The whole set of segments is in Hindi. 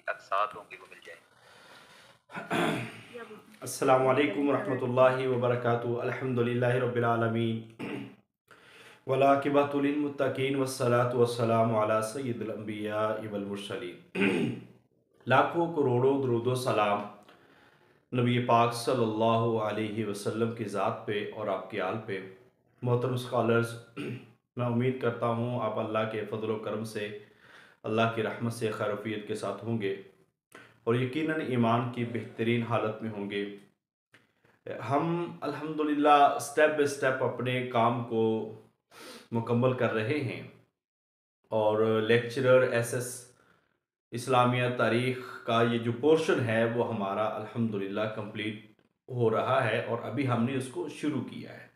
अक़सात होंगी वो मिल जाएंगे। अस्सलामु अलैकुम रहमतुल्लाहि व बरकातुहू। अल्हम्दुलिल्लाहि रब्बिल आलमीन वलाकिबतुल लिलमुत्तकीन वस्सलातु वस्सलामु अला सय्यिदिल अंबिया वल मुरसलीन। लाखों करोड़ों दुरूद सलाम नबी पाक सल्लल्लाहु अलैहि वसल्लम की ज़ात पे और आपके आल पे। मोहतरम स्कॉलर्स, मैं उम्मीद करता हूँ आप अल्लाह के फ़ज़ल व करम से, अल्लाह की रहमत से खैरियत के साथ होंगे और यकीनन ईमान की बेहतरीन हालत में होंगे। हम अल्हम्दुलिल्लाह स्टेप बाय स्टेप अपने काम को मुकम्मल कर रहे हैं और लेक्चरर एसएस इस्लामिया तारीख़ का ये जो पोर्शन है वो हमारा अल्हम्दुलिल्लाह कंप्लीट हो रहा है और अभी हमने उसको शुरू किया है।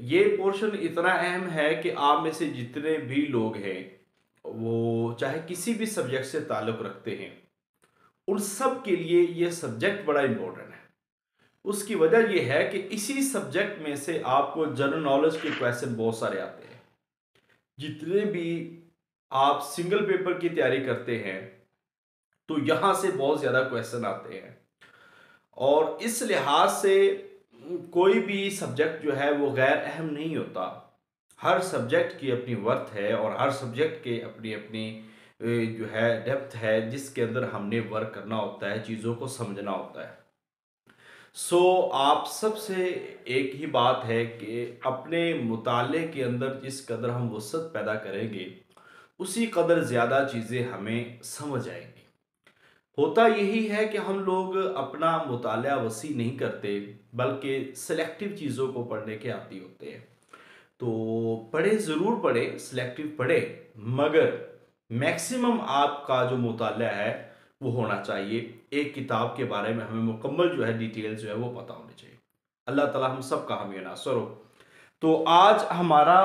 ये पोर्शन इतना अहम है कि आप में से जितने भी लोग हैं वो चाहे किसी भी सब्जेक्ट से ताल्लुक़ रखते हैं, उन सब के लिए ये सब्जेक्ट बड़ा इम्पोर्टेंट है। उसकी वजह यह है कि इसी सब्जेक्ट में से आपको जनरल नॉलेज के क्वेश्चन बहुत सारे आते हैं। जितने भी आप सिंगल पेपर की तैयारी करते हैं तो यहाँ से बहुत ज़्यादा क्वेश्चन आते हैं और इस लिहाज से कोई भी सब्जेक्ट जो है वो गैर अहम नहीं होता। हर सब्जेक्ट की अपनी वर्थ है और हर सब्जेक्ट के अपनी अपनी जो है डेप्थ है जिसके अंदर हमने वर्क करना होता है, चीज़ों को समझना होता है। आप सबसे एक ही बात है कि अपने मुताले के अंदर जिस कदर हम वसअत पैदा करेंगे उसी कदर ज़्यादा चीज़ें हमें समझ आएंगी। होता यही है कि हम लोग अपना मुताला वसी नहीं करते बल्कि सेलेक्टिव चीज़ों को पढ़ने के आदी होते हैं। तो पढ़े ज़रूर पढ़े, सेलेक्टिव पढ़े, मगर मैक्सिमम आपका जो मुताला है वो होना चाहिए। एक किताब के बारे में हमें मुकम्मल जो है डिटेल्स जो है वो पता होनी चाहिए। अल्लाह ताला हम सब का हामी नासर हो। तो आज हमारा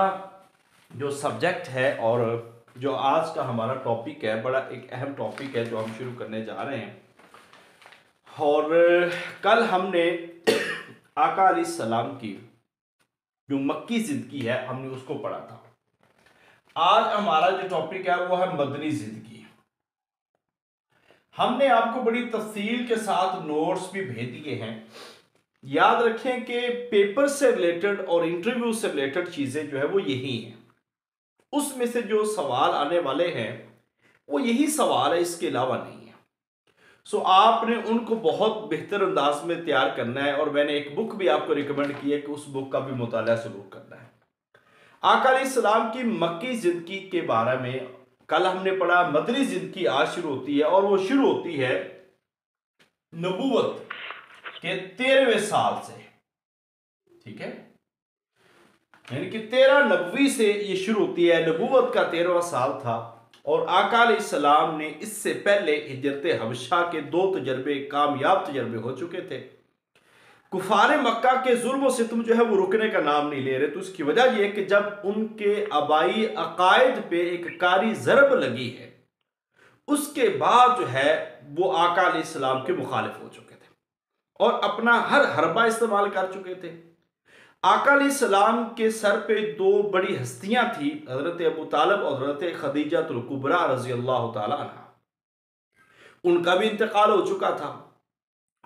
जो सब्जेक्ट है और जो आज का हमारा टॉपिक है बड़ा एक अहम टॉपिक है जो हम शुरू करने जा रहे हैं। और कल हमने आका अलैहिस्सलाम की जो मक्की ज़िंदगी है हमने उसको पढ़ा था। आज हमारा जो टॉपिक है वो है मदनी ज़िंदगी। हमने आपको बड़ी तफसील के साथ नोट्स भी भेज दिए हैं। याद रखें कि पेपर से रिलेटेड और इंटरव्यू से रिलेटेड चीज़ें जो है वो यही हैं। उसमें से जो सवाल आने वाले हैं वो यही सवाल है, इसके अलावा नहीं है। आपने उनको बहुत बेहतर अंदाज में तैयार करना है और मैंने एक बुक भी आपको रिकमेंड की है कि उस बुक का भी मुताला ज़रूर करना है। आका अलैहिस्सलाम की मक्की ज़िंदगी के बारे में कल हमने पढ़ा। मदनी ज़िंदगी आज शुरू होती है और वो शुरू होती है नबूवत के 13वें साल से, ठीक है, यानी कि 13 नबवी से ये शुरू होती है। नबूवत का 13वां साल था और आका अलैहिस्सलाम ने इससे पहले हिजरत हबशा के 2 तजर्बे, कामयाब तजर्बे हो चुके थे। कुफार मक्का के जुल्म व सितम जो है वो रुकने का नाम नहीं ले रहे। तो उसकी वजह यह है कि जब उनके आबाई अकायद पे एक कारी ज़रब लगी है उसके बाद जो है वो आका अलैहिस्सलाम के मुखालिफ हो चुके थे और अपना हर हरबा इस्तेमाल कर चुके थे। आका अलैहिस्सलाम के सर पे 2 बड़ी हस्तियां थी, हजरत अबू तालिब और हजरत खदीजतुल कुबरा रज़ी अल्लाह तआला अन्हा। उनका भी इंतकाल हो चुका था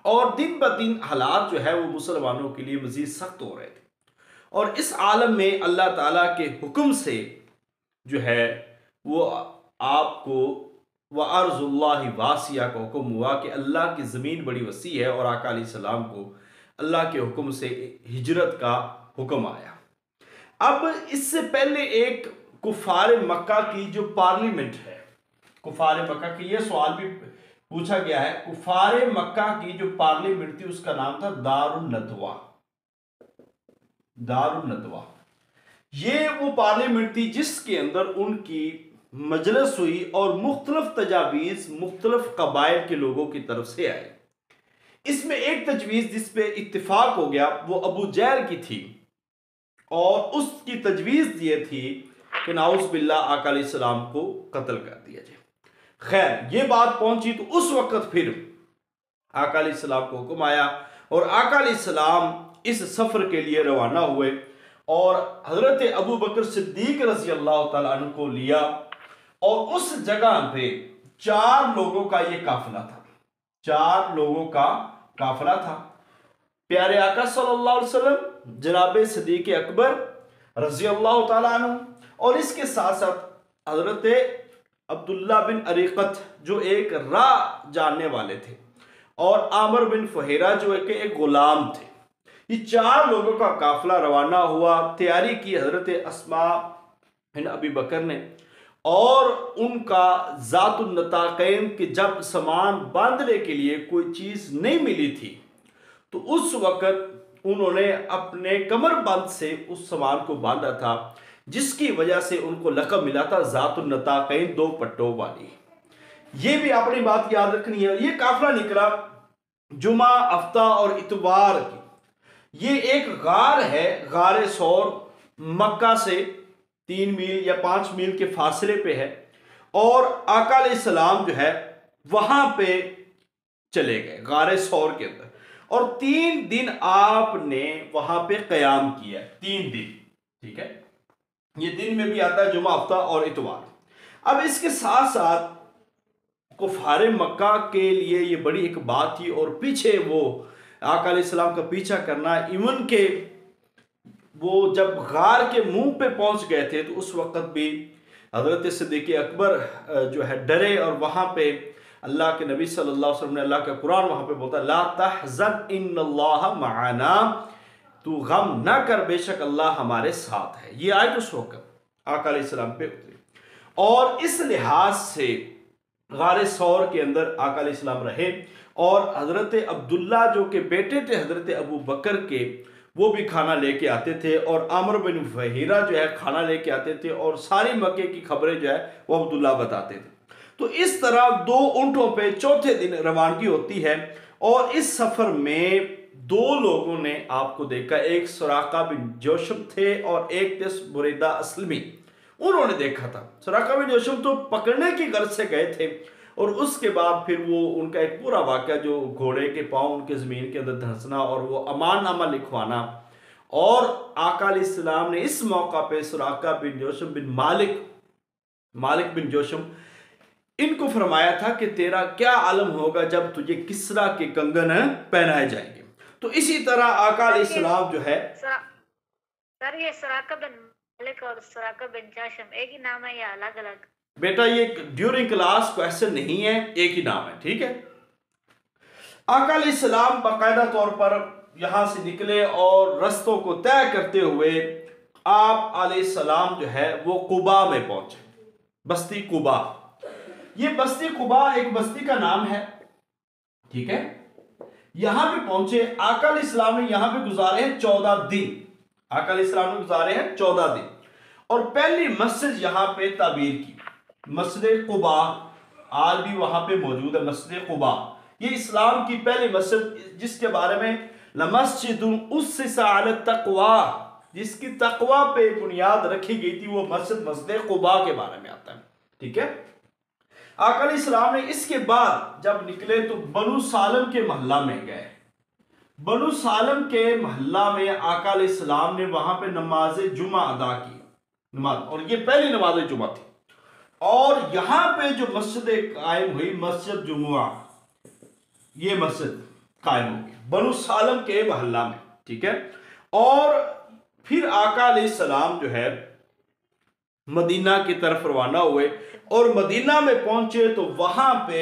और दिन ब दिन हालात जो है वो मुसलमानों के लिए मजीद सख्त हो रहे थे और इस आलम में अल्लाह ताला के हुक्म से जो है वो आपको व अर्ज़ुल्लाहि वासिया का हुक्म हुआ कि अल्लाह की ज़मीन बड़ी वसी है और आका अलैहिस्सलाम को अल्लाह के हुक्म से हिजरत का हुक्म आया। अब इससे पहले एक कुफार मक्का की जो पार्लियामेंट है, कुफार मक्का की ये सवाल भी पूछा गया है। कुफार मक्का की जो पार्लियामेंट थी उसका नाम था दारुन नदवा। दारुन नदवा ये वो पार्लियामेंट थी जिसके अंदर उनकी मजलिस हुई और मुख्तलिफ तजावीज़ मुख्तलिफ कबाइल के लोगों की तरफ से आए। इसमें एक तजवीज़ जिस पे इत्तिफाक हो गया वो अबू जहल की थी और उसकी तजवीज़ ये थी कि नाउज़ बिल्लाह आका अलैहिस्सलाम को कत्ल कर दिया जाए। खैर ये बात पहुंची तो उस वक्त फिर आका अलैहिस्सलाम को हुक्म आया और आका अलैहिस्सलाम इस सफ़र के लिए रवाना हुए और हज़रत अबू बकर सिद्दीक रज़ी अल्लाह तआला अन्हु को लिया और उस जगह पे 4 लोगों का ये काफिला था, 4 लोगों का काफिला था। प्यारे आका सल्लल्लाहु अलैहि वसल्लम, जनाब सिद्दीक अकबर रजी अल्लाह तआला अन्हु, और इसके साथ साथ हजरत अब्दुल्ला बिन अरीकत जो एक राह जानने वाले थे, और आमर बिन फहेरा जो एक गुलाम थे। ये 4 लोगों का काफिला रवाना हुआ। तैयारी की हजरत अस्मा बिन अबी बकर ने, और उनका जातुन नताकैन के जब सामान बांधने के लिए कोई चीज नहीं मिली थी, तो उस वक्त उन्होंने अपने कमरबंद से उस सामान को बांधा था, जिसकी वजह से उनको लक़ब मिला था जातुन नताकैन, 2 पट्टों वाली। ये भी अपनी बात याद रखनी है। ये काफिला निकला जुमा, हफ्ता और इतवार की। ये एक गार है, गारे सौर, मक्का से 3 मील या 5 मील के फासले पे है, और आका अलैहिस्सलाम जो है वहां पे चले गए गारे सौर के अंदर, और 3 दिन आपने वहां पे कयाम किया, 3 दिन। ठीक है, ये दिन में भी आता है जुमा, हफ्ता और इतवार। अब इसके साथ साथ कुफारे मक्का के लिए ये बड़ी एक बात थी, और पीछे वो आका अलैहिस्सलाम का पीछा करना, इवन के वो जब गार के मुंह पे पहुंच गए थे तो उस वक्त भी हजरत सिद्दीक अकबर जो है डरे, और वहां पे अल्लाह के नबी सल्लल्लाहु अलैहि वसल्लम ने, अल्लाह का कुरान वहां पे बोलता है, ला तहज़न इन्नल्लाह मआना, तू गम ना कर, बेशक अल्लाह हमारे साथ है। ये आयत उस वक्त आका अलैहिस्सलाम पे उतरी, और इस लिहाज से गारे सौर के अंदर आका अलैहिस्सलाम रहे, और हजरत अब्दुल्ला जो के बेटे थे हजरत अबू बकर के, वो भी खाना लेके आते थे, और आमर बिन फहीरा जो है खाना लेके आते थे, और सारी मक्के की खबरें जो है वो अब्दुल्ला बताते थे। तो इस तरह 2 ऊंटों पे चौथे दिन रवानगी होती है, और इस सफर में 2 लोगों ने आपको देखा, एक सुराका बिन जोशम थे और एक थे बुरैदा अस्लमी। उन्होंने देखा था। सुराका बिन जोशम तो पकड़ने की गर्ज से गए थे, और उसके बाद फिर वो उनका एक पूरा वाक़या, जो घोड़े के पांव उनके ज़मीन के अंदर धंसना और वो अमाननामा लिखवाना, और आका अलैहिस्सलाम ने इस मौका पे सुराका बिन जोशम बिन मालिक बिन जोशम इनको फरमाया था कि तेरा क्या आलम होगा जब तुझे किस्रा के कंगन पहनाए जाएंगे। तो इसी तरह आका अलैहिस्सलाम जो है, सर ये सुराका बिन मालिक और सुराका बिन जोशम एक ही नाम है या अलग अलग? बेटा ये ड्यूरिंग क्लास क्वेश्चन नहीं है, एक ही नाम है। ठीक है, आका अलैहिस्सलाम बाकायदा तौर पर यहां से निकले, और रस्तों को तय करते हुए आप अलैहिस्सलाम जो है वो कुबा में पहुंचे, बस्ती कुबा। ये बस्ती कुबा एक बस्ती का नाम है। ठीक है, यहां पे पहुंचे आका अलैहिस्सलाम ने, यहां पे गुजारे हैं 14 दिन। आका अलैहिस्सलाम ने गुजारे हैं 14 दिन, और पहली मस्जिद यहां पे ताबीर की, मस्जिद कुबा, आज भी वहां पे मौजूद है मस्जिद कुबा। ये इस्लाम की पहली मस्जिद, जिसके बारे में लमस्जिदुन उस्सिसा अला तक़वा, जिसकी तक़वा पे बुनियाद रखी गई थी, वो मस्जिद कुबा के बारे में आता है। ठीक है, आका अलैहिस्सलाम ने इसके बाद जब निकले तो बनु सालम के मोहल्ला में गए। बनु सालम के मोहल्ला में आका अलैहिस्सलाम ने वहां पे नमाज जुमा अदा की, नमाज, और ये पहली नमाज जुमा थी। और यहां पे जो मस्जिद कायम हुई, मस्जिद जुमुआ, ये मस्जिद कायम हो गई बनु सालम के मोहल्ला में। ठीक है, और फिर आका अलैहिस्सलाम जो है मदीना की तरफ रवाना हुए, और मदीना में पहुंचे तो वहां पे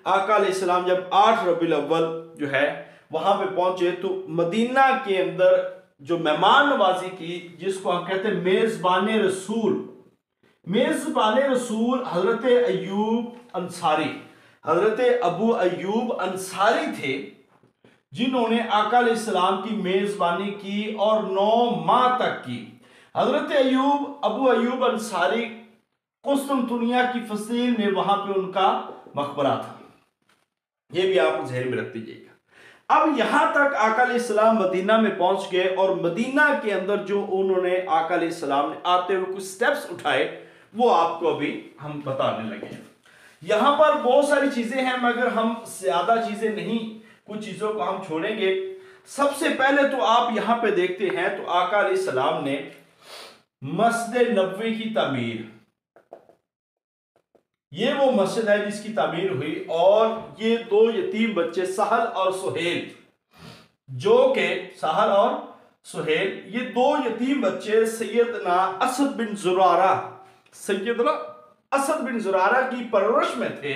आका अलैहिस्सलाम जब 8 रबीउल अव्वल जो है वहां पे पहुंचे, तो मदीना के अंदर जो मेहमान नवाजी की, जिसको हम कहते हैं मेजबान रसूल, मेजबान रसूल हजरत अयूब अंसारी, हजरत अबू अयूब अंसारी थे, जिन्होंने आका अलैहिस्सलाम की मेजबानी की और 9 माह तक की। हजरत अबू अयूब अंसारी कुस्तुनतुनिया की फसील में वहां पे उनका मकबरा था। ये भी आप ज़हन में रख दीजिएगा। अब यहां तक आका अलैहिस्सलाम मदीना में पहुंच गए, और मदीना के अंदर जो उन्होंने आका अलैहिस्सलाम ने आते हुए कुछ स्टेप्स उठाए, वो आपको अभी हम बताने लगे। यहां पर बहुत सारी चीजें हैं, मगर हम ज्यादा चीजें नहीं, कुछ चीजों को हम छोड़ेंगे। सबसे पहले तो आप यहां पे देखते हैं तो आका अलैहिस्सलाम ने मस्जिद नबवी की तामीर, ये वो मस्जिद है जिसकी तामीर हुई, और ये दो यतीम बच्चे सहल और सुहेल, जो के सहल और सुहेल, ये दो यतीम बच्चे सैयदना असद बिन जुरारा, सैयदना असद बिन जुरारा की परवरिश में थे।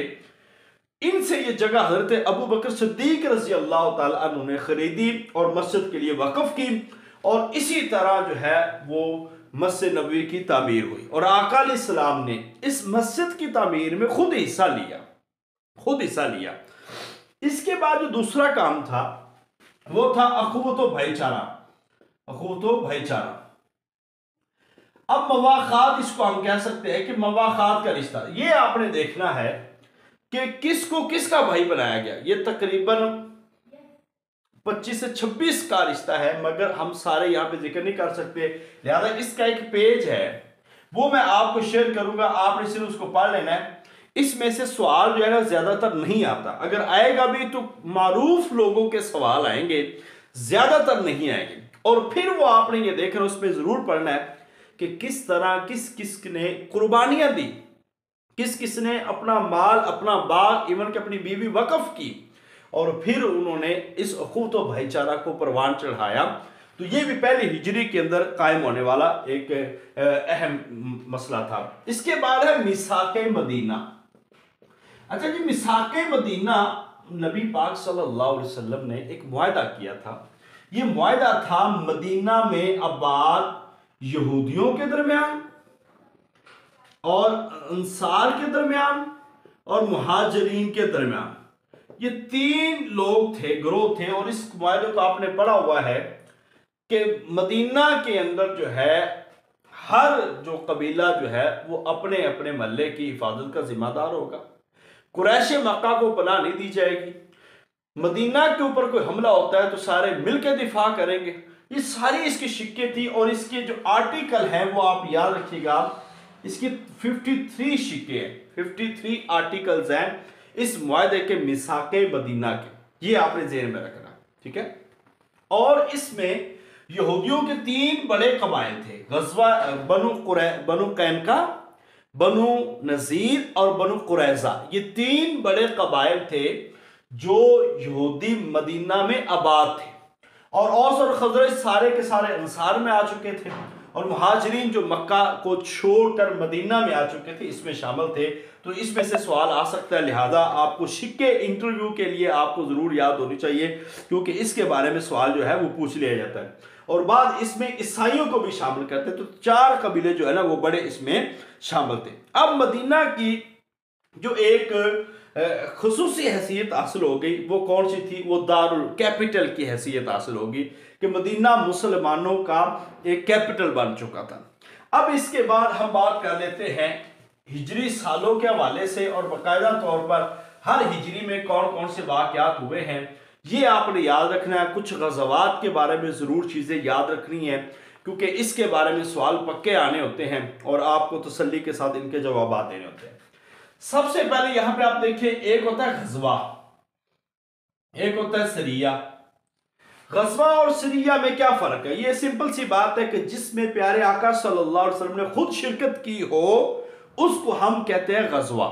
इनसे ये जगह हजरत अबू बकर सिद्दीक रजी अल्लाह ताला अन्हु ने खरीदी और मस्जिद के लिए वक्फ की, और इसी तरह जो है वो मस्जिद नबवी की तामीर हुई, और आका अलैहिस्सलाम ने इस मस्जिद की तामीर में खुद हिस्सा लिया। इसके बाद जो दूसरा काम था वो था अखुवतो भाईचारा। अब मवाखात, इसको हम कह सकते हैं कि मवाखात का रिश्ता, ये आपने देखना है कि किसको किसका भाई बनाया गया। ये तकरीबन 25 से 26 का रिश्ता है, मगर हम सारे यहाँ पे जिक्र नहीं कर सकते, लिहाजा इसका एक पेज है वो मैं आपको शेयर करूंगा, आपने सिर्फ उसको पढ़ लेना है। इसमें से सवाल जो है ना ज्यादातर नहीं आता, अगर आएगा भी तो मारूफ लोगों के सवाल आएंगे, ज्यादातर नहीं आएंगे। और फिर वो आपने ये देखना, उसमें जरूर पढ़ना है कि किस तरह किस ने कुर्बानियां दी, किस ने अपना माल, अपना बाग, इवन कि अपनी बीवी वक्फ की, और फिर उन्होंने इस अखूत व भाईचारा को परवान चढ़ाया। तो ये भी पहले हिजरी के अंदर कायम होने वाला एक अहम मसला था। इसके बाद है मिसाके मदीना। अच्छा जी, मिसाके मदीना, नबी पाक सल्लल्लाहु अलैहि वसल्लम ने एक मुआहदा किया था। ये मुआहदा था मदीना में आबाद यहूदियों के दरमियान और अंसार के दरमियान और मुहाजिरीन के दरमियान। ये तीन लोग थे, ग्रोह थे, और इस मुआहदे को आपने पढ़ा हुआ है कि मदीना के अंदर जो है हर जो कबीला जो है वो अपने अपने महल्ले की हिफाजत का जिम्मेदार होगा। कुरैश मक्का को पनाह नहीं दी जाएगी। मदीना के ऊपर कोई हमला होता है तो सारे मिलकर दिफा करेंगे। ये सारी इसकी शिक्के थी, और इसके जो आर्टिकल हैं वो आप याद रखिएगा, इसकी 53 शिक्के हैं, 53 आर्टिकल्स हैं इस मुआहदे के मिसाके मदीना के, ये आपने ज़हन में रखना, ठीक है। और इसमें यहूदियों के तीन बड़े कबाइल थे, गज़वा बनु कैनका, बनु नज़ीर और बनु कुरैज़ा। ये तीन बड़े कबाइल थे जो यहूदी मदीना में आबाद थे, और औस और खज़रज सारे के सारे अंसार में आ चुके थे, और मुहाजिरीन जो मक्का को छोड़कर मदीना में आ चुके थे इसमें शामिल थे। तो इसमें से सवाल आ सकता है, लिहाजा आपको शिक्के इंटरव्यू के लिए आपको ज़रूर याद होनी चाहिए, क्योंकि इसके बारे में सवाल जो है वो पूछ लिया जाता है। और बाद इसमें ईसाइयों को भी शामिल करते, तो 4 कबीले जो है ना वो बड़े इसमें शामिल थे। अब मदीना की जो एक खुसूसी हैसियत हासिल हो गई वो कौन सी थी, वो दारुल कैपिटल की हैसियत हासिल होगी कि मदीना मुसलमानों का एक कैपिटल बन चुका था। अब इसके बाद हम बात कर लेते हैं हिजरी सालों के हवाले से, और बाकायदा तौर पर हर हिजरी में कौन कौन से वाक़यात हुए हैं ये आपने याद रखना है। कुछ गज़वात के बारे में ज़रूर चीज़ें याद रखनी है, क्योंकि इसके बारे में सवाल पक्के आने होते हैं और आपको तसल्ली के साथ इनके जवाब देने होते हैं। सबसे पहले यहां पे आप देखिए, एक होता है गज़वा, एक होता है सरिया। गज़वा और सरिया में क्या फर्क है? ये सिंपल सी बात है कि जिसमें प्यारे आका सल्लल्लाहु अलैहि वसल्लम ने खुद शिरकत की हो उसको हम कहते हैं गज़वा।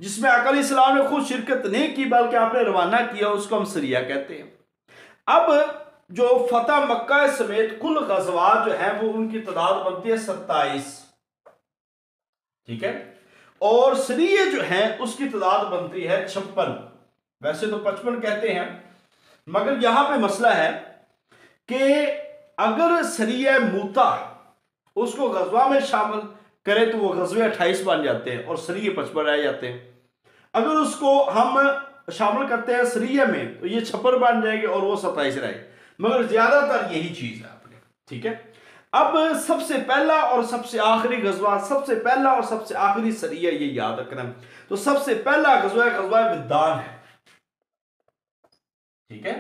जिसमें आका अलैहिस्सलाम ने खुद शिरकत नहीं की बल्कि आपने रवाना किया उसको हम सरिया कहते हैं। अब जो फतह मक्का समेत कुल गज़वात जो है वो उनकी तादाद बनती है 27, ठीक है, और सरिये जो है उसकी तादाद बनती है 56। वैसे तो 55 कहते हैं, मगर यहां पे मसला है कि अगर सरिया मूता उसको गज़वा में शामिल करे तो वो गज़वे 28 बन जाते हैं और सरिये 55 रह जाते हैं। अगर उसको हम शामिल करते हैं सरिया में तो ये 56 बन जाएंगे और वो 27 रहेंगे, मगर ज्यादातर यही चीज है आपने, ठीक है। अब सबसे पहला और सबसे आखिरी गज़वा, सबसे पहला और सबसे आखिरी सरिया, ये याद रखना। तो सबसे पहला गज़वा विद्दान है, ठीक है,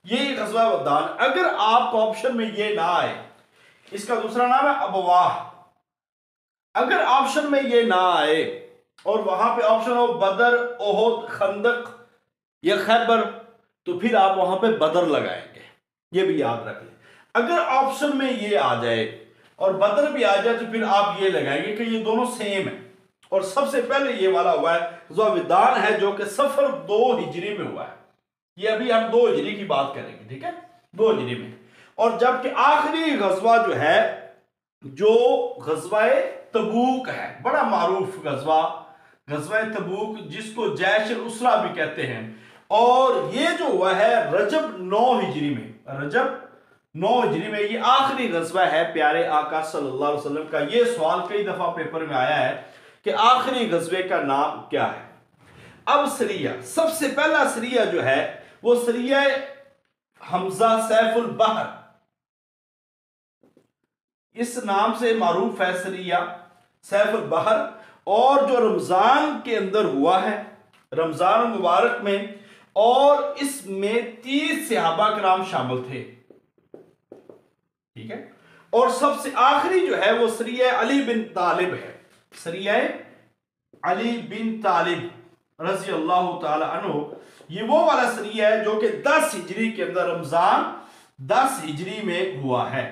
ये गज़वा विद्दान। अगर आपको ऑप्शन में ये ना आए, इसका दूसरा नाम है अबवाह। अगर ऑप्शन में ये ना आए और वहां पे ऑप्शन हो बदर, ओहद, खंदक या खैबर, तो फिर आप वहां पे बदर लगाएंगे, ये भी याद रख लें। अगर ऑप्शन में ये आ जाए और बदर भी आ जाए तो फिर आप ये लगाएंगे कि ये दोनों सेम है और सबसे पहले ये वाला हुआ है गज़वा विदान है, जो कि सफर 2 हिजरी में हुआ है। ये अभी हम 2 हिजरी की बात करेंगे, ठीक है, 2 हिजरी में। और जबकि आखिरी गज़वा जो है, जो गज़वा तबूक है, बड़ा मारूफ गज़वा तबूक, जिसको जैश उसरा भी कहते हैं, और ये जो हुआ है रजब 9 हिजरी में, रजब 9 हिजरी में। ये आखिरी गज़वा है प्यारे आका सल्लल्लाहु अलैहि वसल्लम का। ये सवाल कई दफा पेपर में आया है कि आखिरी गज़वे का नाम क्या है। अब सरिया, सबसे पहला सरिया जो है वो सरिया हमजा सैफुल बहर, इस नाम से मारूफ है सरिया सैफुल बहर, और जो रमजान के अंदर हुआ है, रमजान मुबारक में, और इसमें 30 सहाबा कराम शामिल थे, ठीक है। और सबसे आखिरी जो है वो सरिया अली बिन तालिब है, सरिया अली बिन तालिब रज़ी अल्लाह ताला अन्हु। ये वो वाला सरिया है जो कि 10 हिजरी के अंदर, रमजान 10 हिजरी में हुआ है।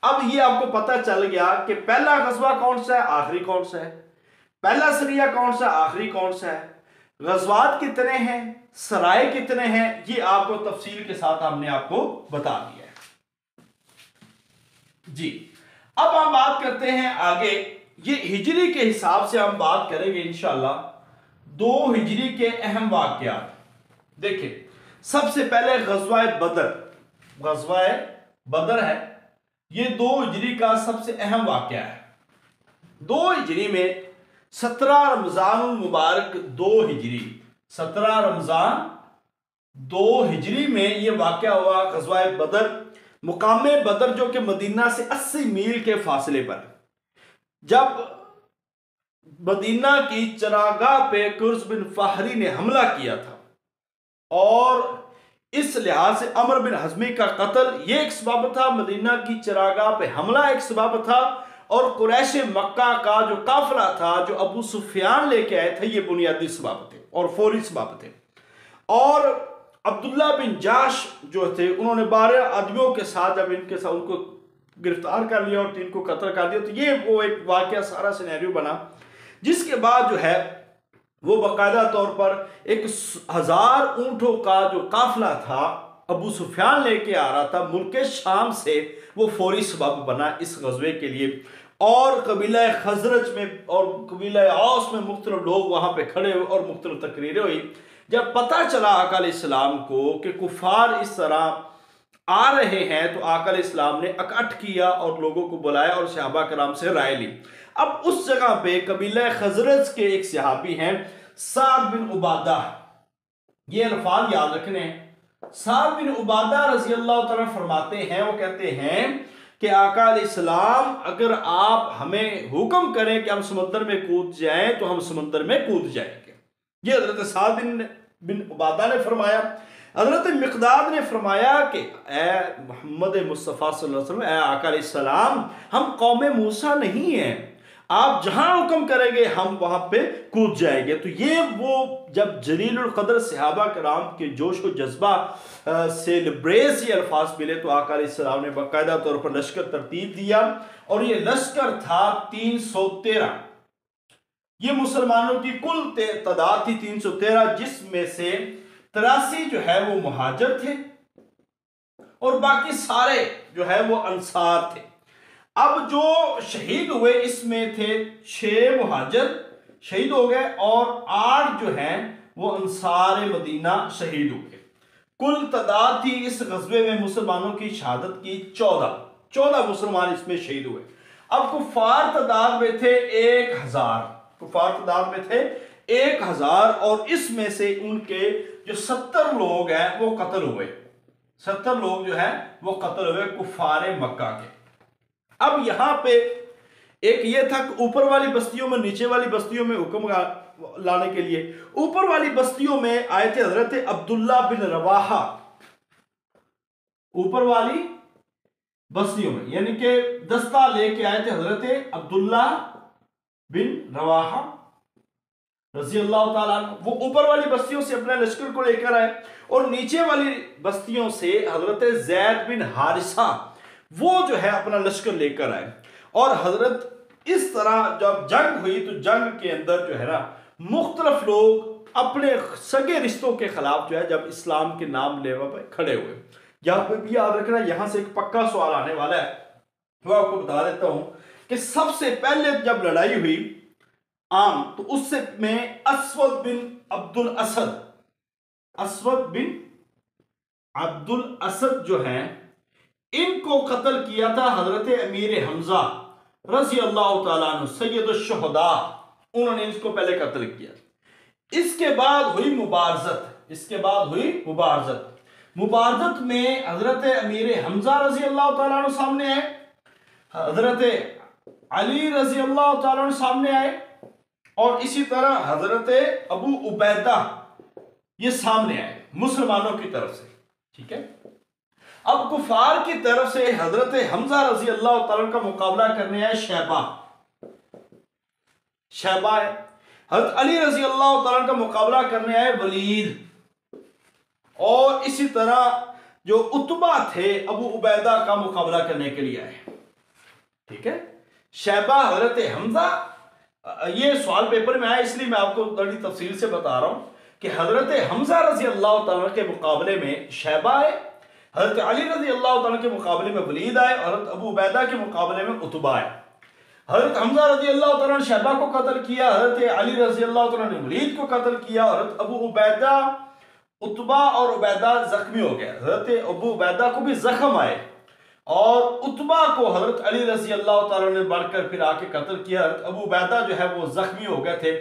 अब ये आपको पता चल गया कि पहला गज़वा कौन सा है, आखिरी कौन सा है, पहला सरिया कौन सा, आखिरी कौन सा है, गज़वात कितने हैं, सराय कितने हैं, ये आपको तफसील के साथ हमने आपको बता दिया है जी। अब हम बात करते हैं आगे, ये हिजरी के हिसाब से हम बात करेंगे इंशाअल्लाह 2 हिजरी के अहम वाक़यात। देखिए, सबसे पहले गज़वा बदर है, ये 2 हिजरी का सबसे अहम वाक़या है। 2 हिजरी में 17 रमजान मुबारक 2 हिजरी, 17 रमजान 2 हिजरी में ये वाक़या हुआ गज़वा बदर। मुकाम बदर जो कि मदीना से 80 मील के फासले पर, जब मदीना की चरागाह पे कुर्ज़ बिन फाहरी ने हमला किया था, और इस लिहाज से अमर बिन हज़मी का कत्ल ये एक सबब था, मदीना की चरागाह पे हमला एक सबब था, और कुरैश मक्का का जो काफिला था जो अबू सुफियान लेके आए थे, ये बुनियादी सबब थे और फौरी सबब थे। और अब्दुल्ला बिन जाश जो थे, उन्होंने 12 आदमियों के साथ जब इनके साथ उनको गिरफ्तार कर लिया और 3 को कत्ल कर दिया, तो ये वो एक वाकया सारा सिनेरियो बना, जिसके बाद जो है वो बाकायदा तौर पर 1000 ऊंटों का जो काफिला था अबू सुफियान लेके आ रहा था मुल्क शाम से, वो फौरी सबब बना इस गज़वे के लिए। और कबीला खजरज में और कबीला औस में मुख्तलिफ लोग वहां पे खड़े हुए और मुख्तलिफ तकरीरें हुई। जब पता चला आका अलैहिस्सलाम को कि कुफार इस तरह आ रहे हैं, तो आका अलैहिस्सलाम ने इकट्ठ किया और लोगों को बुलाया और सहाबा कराम से राय ली। अब उस जगह पे कबीला खजरज के एक सहाबी हैं साद बिन उबादा, ये अल्फाज याद रखने हैं। साद बिन उबादा रज़ी अल्लाह तआला फरमाते हैं, वो कहते हैं कि आका अलैहिस्सलाम अगर आप हमें हुक्म करें कि हम समुद्र में कूद जाएं तो हम समुद्र में कूद जाएंगे। ये हजरत साद बिन उबादा ने फरमाया। हजरत मिक़दाद ने फरमाया कि ए मोहम्मद मुस्तफ़ा सल्लल्लाहु अलैहि वसल्लम, ए आका अलैहिस्सलाम, हम कौम मूसा नहीं हैं, आप जहां हुक्म करेंगे हम वहां पे कूद जाएंगे। तो ये वो जब जलीलुल क़द्र सहाबा कराम के जोश व जज्बा से लबरेज ये अल्फाज मिले, तो आका अलैहिस्सलाम ने बाकायदा तौर पर लश्कर तरतीब दिया, और ये लश्कर था 313। ये मुसलमानों की कुल तादाद थी 313, जिसमें से 83 जो है वो मुहाजिर थे और बाकी सारे जो है वो अंसार थे। अब जो शहीद हुए इसमें थे 6 मुहाजिर शहीद हो गए और 8 जो हैं वो अंसार मदीना शहीद हुए। कुल तादाद थी इस गज़वे में मुसलमानों की शहादत की 14 मुसलमान इसमें शहीद हुए। अब कुफार तादाद में थे 1000, कुफार तादाद में थे 1000, और इसमें से उनके जो 70 लोग हैं वो कत्ल हुए। 70 लोग जो हैं वो कत्ल हुए कुफार मक्का के। अब यहां पे एक ये था कि ऊपर वाली बस्तियों में नीचे वाली बस्तियों में हुक्म लाने के लिए, ऊपर वाली बस्तियों में आए थे हजरत अब्दुल्ला बिन रवाहा, ऊपर वाली बस्तियों में यानी कि दस्ता लेके आए थे हजरत अब्दुल्ला बिन रवाहा रज़ी अल्लाह ताला। वो ऊपर वाली बस्तियों से अपने लश्कर को लेकर आए, और नीचे वाली बस्तियों से हजरत जैद बिन हारिसा वो जो है अपना लश्कर लेकर आए। और हजरत इस तरह जब जंग हुई तो जंग के अंदर जो है ना मुख्तलिफ लोग अपने सगे रिश्तों के खिलाफ जो है जब इस्लाम के नाम लेवा पर खड़े हुए। यहाँ पे भी याद रखना, यहाँ से एक पक्का सवाल आने वाला है, वो आपको बता देता हूं कि सबसे पहले जब लड़ाई हुई आम, तो उससे में असवद बिन अब्दुल असद जो हैं इनको कत्ल किया था हजरत अमीर हमजा रजी अल्लाह तआला अन्हु सैयद शुहदा, उन्होंने इसको पहले कत्ल किया। इसके बाद हुई मुबारजत में हजरत अमीर हमजा रजी अल्लाह तआला अन्हु सामने आए, हजरत अली रजी अल्लाह तआला अन्हु सामने आए, और इसी तरह हजरत अबू उबैदा ये सामने आए मुसलमानों की तरफ से। ठीक है, अब कुफार की तरफ से हजरत हमजा रजी अल्लाह तआला का मुकाबला करने आए शैबा है, हजरत अली रजी अल्लाह तआला का मुकाबला करने आए वलीद, और इसी तरह जो उतबा थे अबू उबैदा का मुकाबला करने के लिए आए। ठीक है, शैबा हजरत हमजा, ये सवाल पेपर में आया इसलिए मैं आपको बड़ी तफसील से बता रहा हूं कि हजरत हमजा रजी अल्लाह तआला के मुकाबले में शैबा आए, हजरत अली रजी अल्लाह तआला के मुकाबले में वलीद आए, और हजरत अबू उबैदा के मुकाबले में उतबा आए। हजरत हमजा रजी अल्लाह तआला ने शैबा को कत्ल किया, हजरत अली रजी अल्लाह तआला ने वलीद को कत्ल किया, हजरत अबू उबैदा, उतबा और उबैदा जख्मी हो गए। हजरत अबू उबैदा को भी जख्म आए और उतबा को हजरत अली रजी अल्लाह तआला ने बढ़कर फिर आके कत्ल किया। हजरत अबू उबैदा जो है वो जख्मी हो गए थे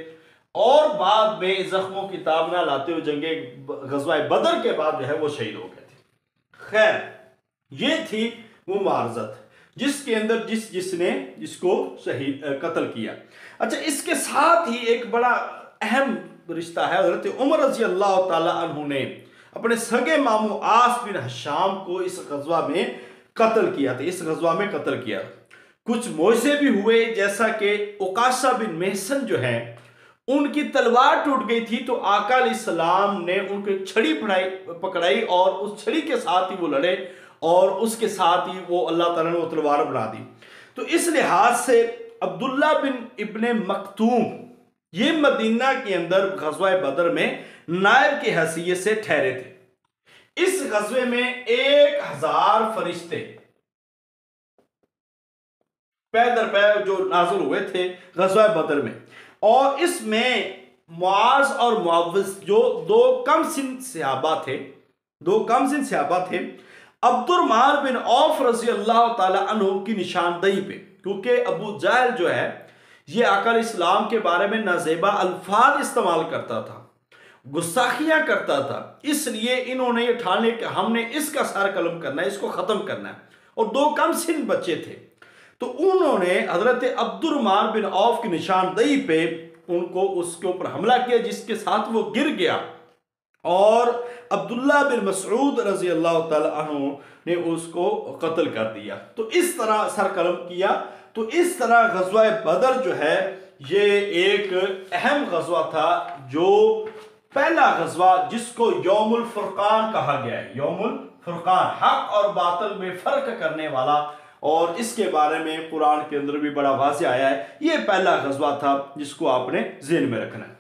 और बाद में जख्मों की ताब ना लाते हुए जंगे गज़वाए बदर के बाद जो है वो शहीद हो गए थे। खैर, ये थी वो मुबारजत जिसके अंदर जिसको शहीद कत्ल किया। अच्छा, इसके साथ ही एक बड़ा अहम रिश्ता है, हजरत उमर रजी अल्लाह तआला अन्हु ने अपने सगे मामू आस बिन हशाम को इस गज़वा में कत्ल किया था। कुछ मोइज़े भी हुए, जैसा कि उकाशा बिन मेहसन जो है उनकी तलवार टूट गई थी तो आका अलैहिस्सलाम ने उनकी छड़ी पकड़ाई और उस छड़ी के साथ ही वो लड़े और उसके साथ ही वो अल्लाह ताला ने वो तलवार बना दी। तो इस लिहाज से अब्दुल्ला बिन इब्ने मक्तूम ये मदीना के अंदर गज़वाए बदर में नायब की हैसियत से ठहरे थे। इस गज़वे में 1000 फरिश्ते पैदर पैर जो नाज़िल हुए थे गज़वाए बदर में, और इसमें मुआज और मुआविज जो दो कम सिन सहाबा थे अब्दुर्रहमान बिन औफ रज़ी अल्लाह ताला अन्हु की निशानदेही पे, क्योंकि अबू जहल जो है ये आका इस्लाम के बारे में नाज़ेबा अल्फाज इस्तेमाल करता था, गुस्ताखियां करता था, इसलिए इन्होंने ये ठान लिया कि हमने इसका सर कलम करना है, इसको ख़त्म करना है। और दो कम सिन बच्चे थे तो उन्होंने हजरत अब्दुर्रहमान बिन औफ की निशानदेही पे उनको उसके ऊपर हमला किया, जिसके साथ वो गिर गया और अब्दुल्ला बिन मसऊद रजी अल्लाह ताला अन्हु ने उसको कत्ल कर दिया। तो इस तरह सरकलम किया। तो इस तरह गज़वा बदर जो है ये एक अहम गज़वा था, जो पहला गज़वा जिसको यौमुल फुरकान कहा गया है। यौमुल फुरकान, हक और बातिल में फर्क करने वाला, और इसके बारे में कुरान के अंदर भी बड़ा वाज़ेह आया है। ये पहला गज़वा था जिसको आपने ज़हन में रखना है।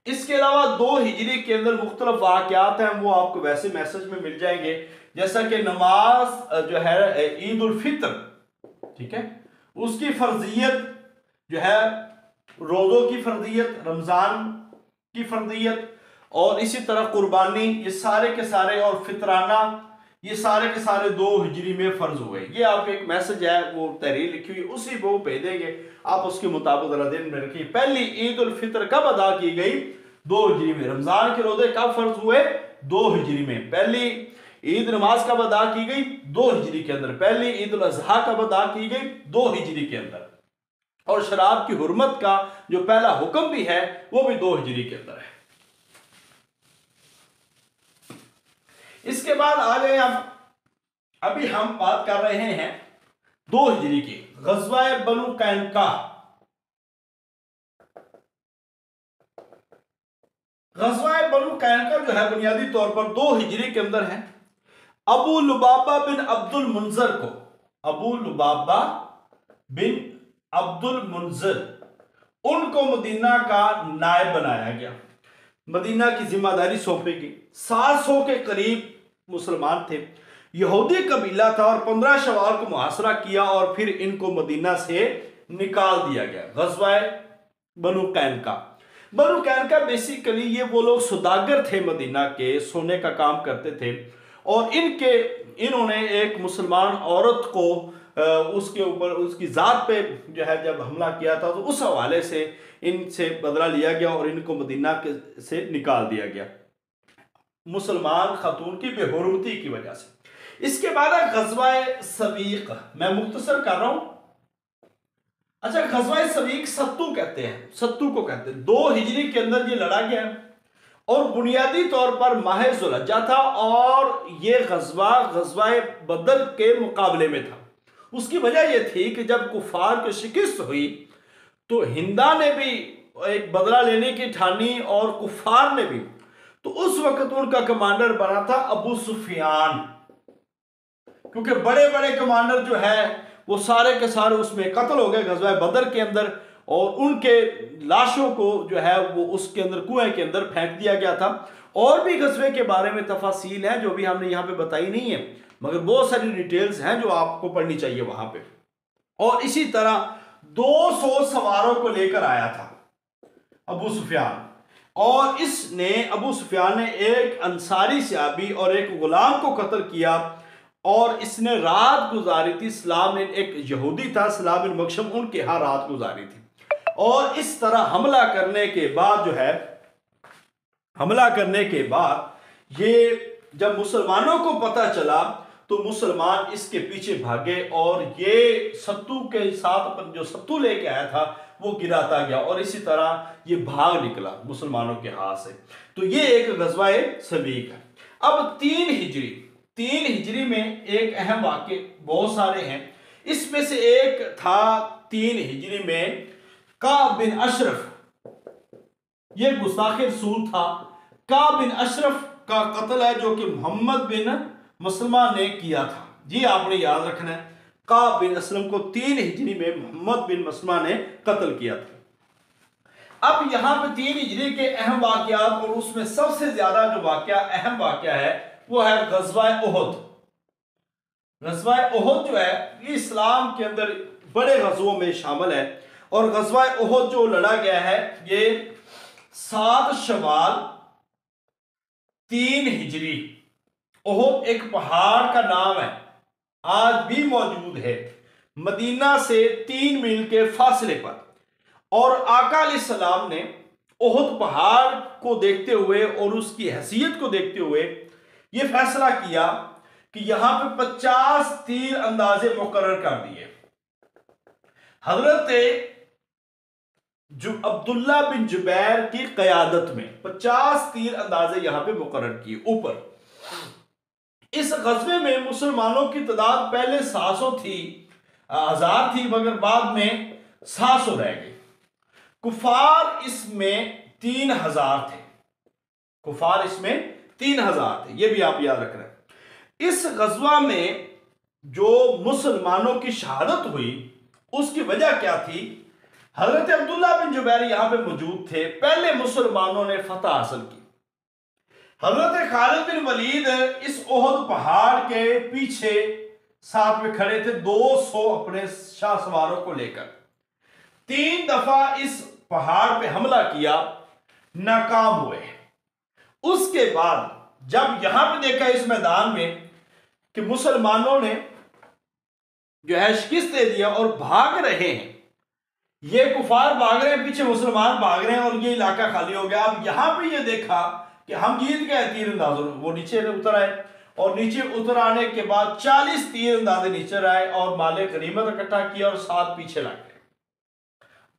इसके अलावा 2 हिजरी के अंदर मुख्तलिफ वाक़यात हैं, वो आपको वैसे मैसेज में मिल जाएंगे, जैसा कि नमाज जो है ईद उल फित्र, ठीक है, उसकी फर्जियत जो है, रोज़ों की फर्जियत, रमज़ान की फर्जियत, और इसी तरह कुर्बानी, ये सारे के सारे, और फितराना, ये सारे के सारे 2 हिजरी में फर्ज हुए। ये आपको एक मैसेज है, वो तहरीर लिखी हुई, उसी को भेज देंगे, आप उसके मुताबिक जरा दिन में रखिए। पहली ईद उल फित्र कब अदा की गई? 2 हिजरी में। रमजान के रोजे कब फर्ज हुए? 2 हिजरी में। पहली ईद नमाज कब अदा की गई? 2 हिजरी के अंदर। पहली ईद उल अजहा कब अदा की गई? 2 हिजरी के अंदर। और शराब की हुर्मत का जो पहला हुक्म भी है वो भी 2 हिजरी के अंदर है। इसके बाद आ गए अभी हम बात कर रहे हैं 2 हिजरी की, गज़वाए बनु कैनुका। गज़वाए बनु कैनुका जो है बुनियादी तौर पर 2 हिजरी के अंदर है। अबू लुबाबा बिन अब्दुल मुंजर को, अबू लुबाबा बिन अब्दुल मुंजिर, उनको मदीना का नायब बनाया गया, मदीना की जिम्मेदारी सौंपी गई। 700 के करीब मुसलमान थे, यहूदी कबीला था, और 15 शवाल को मुहासरा किया और फिर इनको मदीना से निकाल दिया गया। गज़वा बनु कैनका। बनु कैनका बेसिकली ये वो लोग सौदागर थे, मदीना के सोने का काम करते थे, और इन्होंने एक मुसलमान औरत को उसके ऊपर उसकी जात पे जो है जब हमला किया था, तो उस हवाले से इनसे बदला लिया गया और इनको मदीना के से निकाल दिया गया मुसलमान खातून की बेहुरमती की वजह से। इसके बाद है गज़वा सवीक। मैं मुख्तसर कर रहा हूं। अच्छा, गज़वा सवीक सत्तू कहते हैं, सत्तू को कहते हैं। 2 हिजरी के अंदर ये लड़ा गया और बुनियादी तौर पर माह ज़ुलहज्जा था, और ये गज़वा बदर के मुकाबले में था। उसकी वजह यह थी कि जब कुफार को शिकस्त हुई तो हिंदा ने भी एक बदला लेने की ठानी और कुफार ने भी। तो उस वक्त उनका कमांडर बना था अबू सुफियान, क्योंकि बड़े बड़े कमांडर जो है वो सारे के सारे उसमें कत्ल हो गए गज़वा बदर के अंदर, और उनके लाशों को जो है वो उसके अंदर कुएं के अंदर फेंक दिया गया था। और भी गज़वे के बारे में तफासील है जो भी हमने यहाँ पे बताई नहीं है, मगर बहुत सारी डिटेल्स हैं जो आपको पढ़नी चाहिए वहां पे। और इसी तरह 200 सवारों को लेकर आया था अबू सुफियान, और अबू सुफियान ने एक अंसारी सहाबी और एक गुलाम को कत्ल किया, और इसने रात गुजारी थी। सलाम एक यहूदी था, सलाम बिन मकशम, उनके यहाँ रात गुजारी थी। और इस तरह हमला करने के बाद ये जब मुसलमानों को पता चला तो मुसलमान इसके पीछे भागे, और ये सत्तू के साथ जो सत्तू लेके आया था वो गिराता गया, और इसी तरह ये भाग निकला मुसलमानों के हाथ से। तो ये एक गज़वा सवीक है। अब 3 हिजरी में एक अहम वाक़े, बहुत सारे हैं, इसमें से एक था 3 हिजरी में काब बिन अशरफ, ये गुस्ताख रसूल था। काब बिन अशरफ का कत्ल है जो कि मोहम्मद बिन मसलमा ने किया था। जी आपने याद रखना है, काब बिन असलम को 3 हिजरी में मोहम्मद बिन मसलमा ने कत्ल किया था। अब यहां पे 3 हिजरी के अहम वाकयात, और उसमें सबसे ज्यादा जो अहम वाकया है वो है गज़वा उहद। गज़वा उहद जो है ये इस्लाम के अंदर बड़े गज़वों में शामिल है, और गज़वा उहद जो लड़ा गया है ये 7 शवाल 3 हिजरी। उहद एक पहाड़ का नाम है, आज भी मौजूद है मदीना से 3 मील के फासले पर। और आका अलैहिस्सलाम ने उहद पहाड़ को देखते हुए और उसकी हैसियत को देखते हुए यह फैसला किया कि यहां पे 50 तीर अंदाजे मुकर्रर कर दिए। हजरत अब्दुल्ला बिन जुबैर की क़यादत में 50 तीर अंदाजे यहां पे मुकर्रर किए ऊपर। इस गज़वे में मुसलमानों की तादाद पहले 700 थी, 1000 थी, मगर बाद में 700 रह गई। कुफार इसमें 3000 थे, कुफार इसमें 3000 थे, ये भी आप याद रख रहे हैं। इस गज़वा में जो मुसलमानों की शहादत हुई उसकी वजह क्या थी? हजरत अब्दुल्ला बिन जुबैर यहां पे मौजूद थे, पहले मुसलमानों ने फतह हासिल की। हजरत खालिद बिन वलीद इस उहद पहाड़ के पीछे साथ में खड़े थे 200 अपने शाह सवारों को लेकर। 3 दफा इस पहाड़ पे हमला किया, नाकाम हुए। उसके बाद जब यहां पे देखा इस मैदान में कि मुसलमानों ने जो है शिकस्त दे दिया और भाग रहे हैं, ये कुफार भाग रहे हैं, पीछे मुसलमान भाग रहे हैं और ये इलाका खाली हो गया। अब यहां पे ये देखा कि हम जीत गए तीर अंदाजों, वो नीचे उतर आए, और नीचे उतर आने के बाद 40 तीर अंदाजे नीचे आए और माले गनीमत इकट्ठा किया और 7 पीछे लग गए।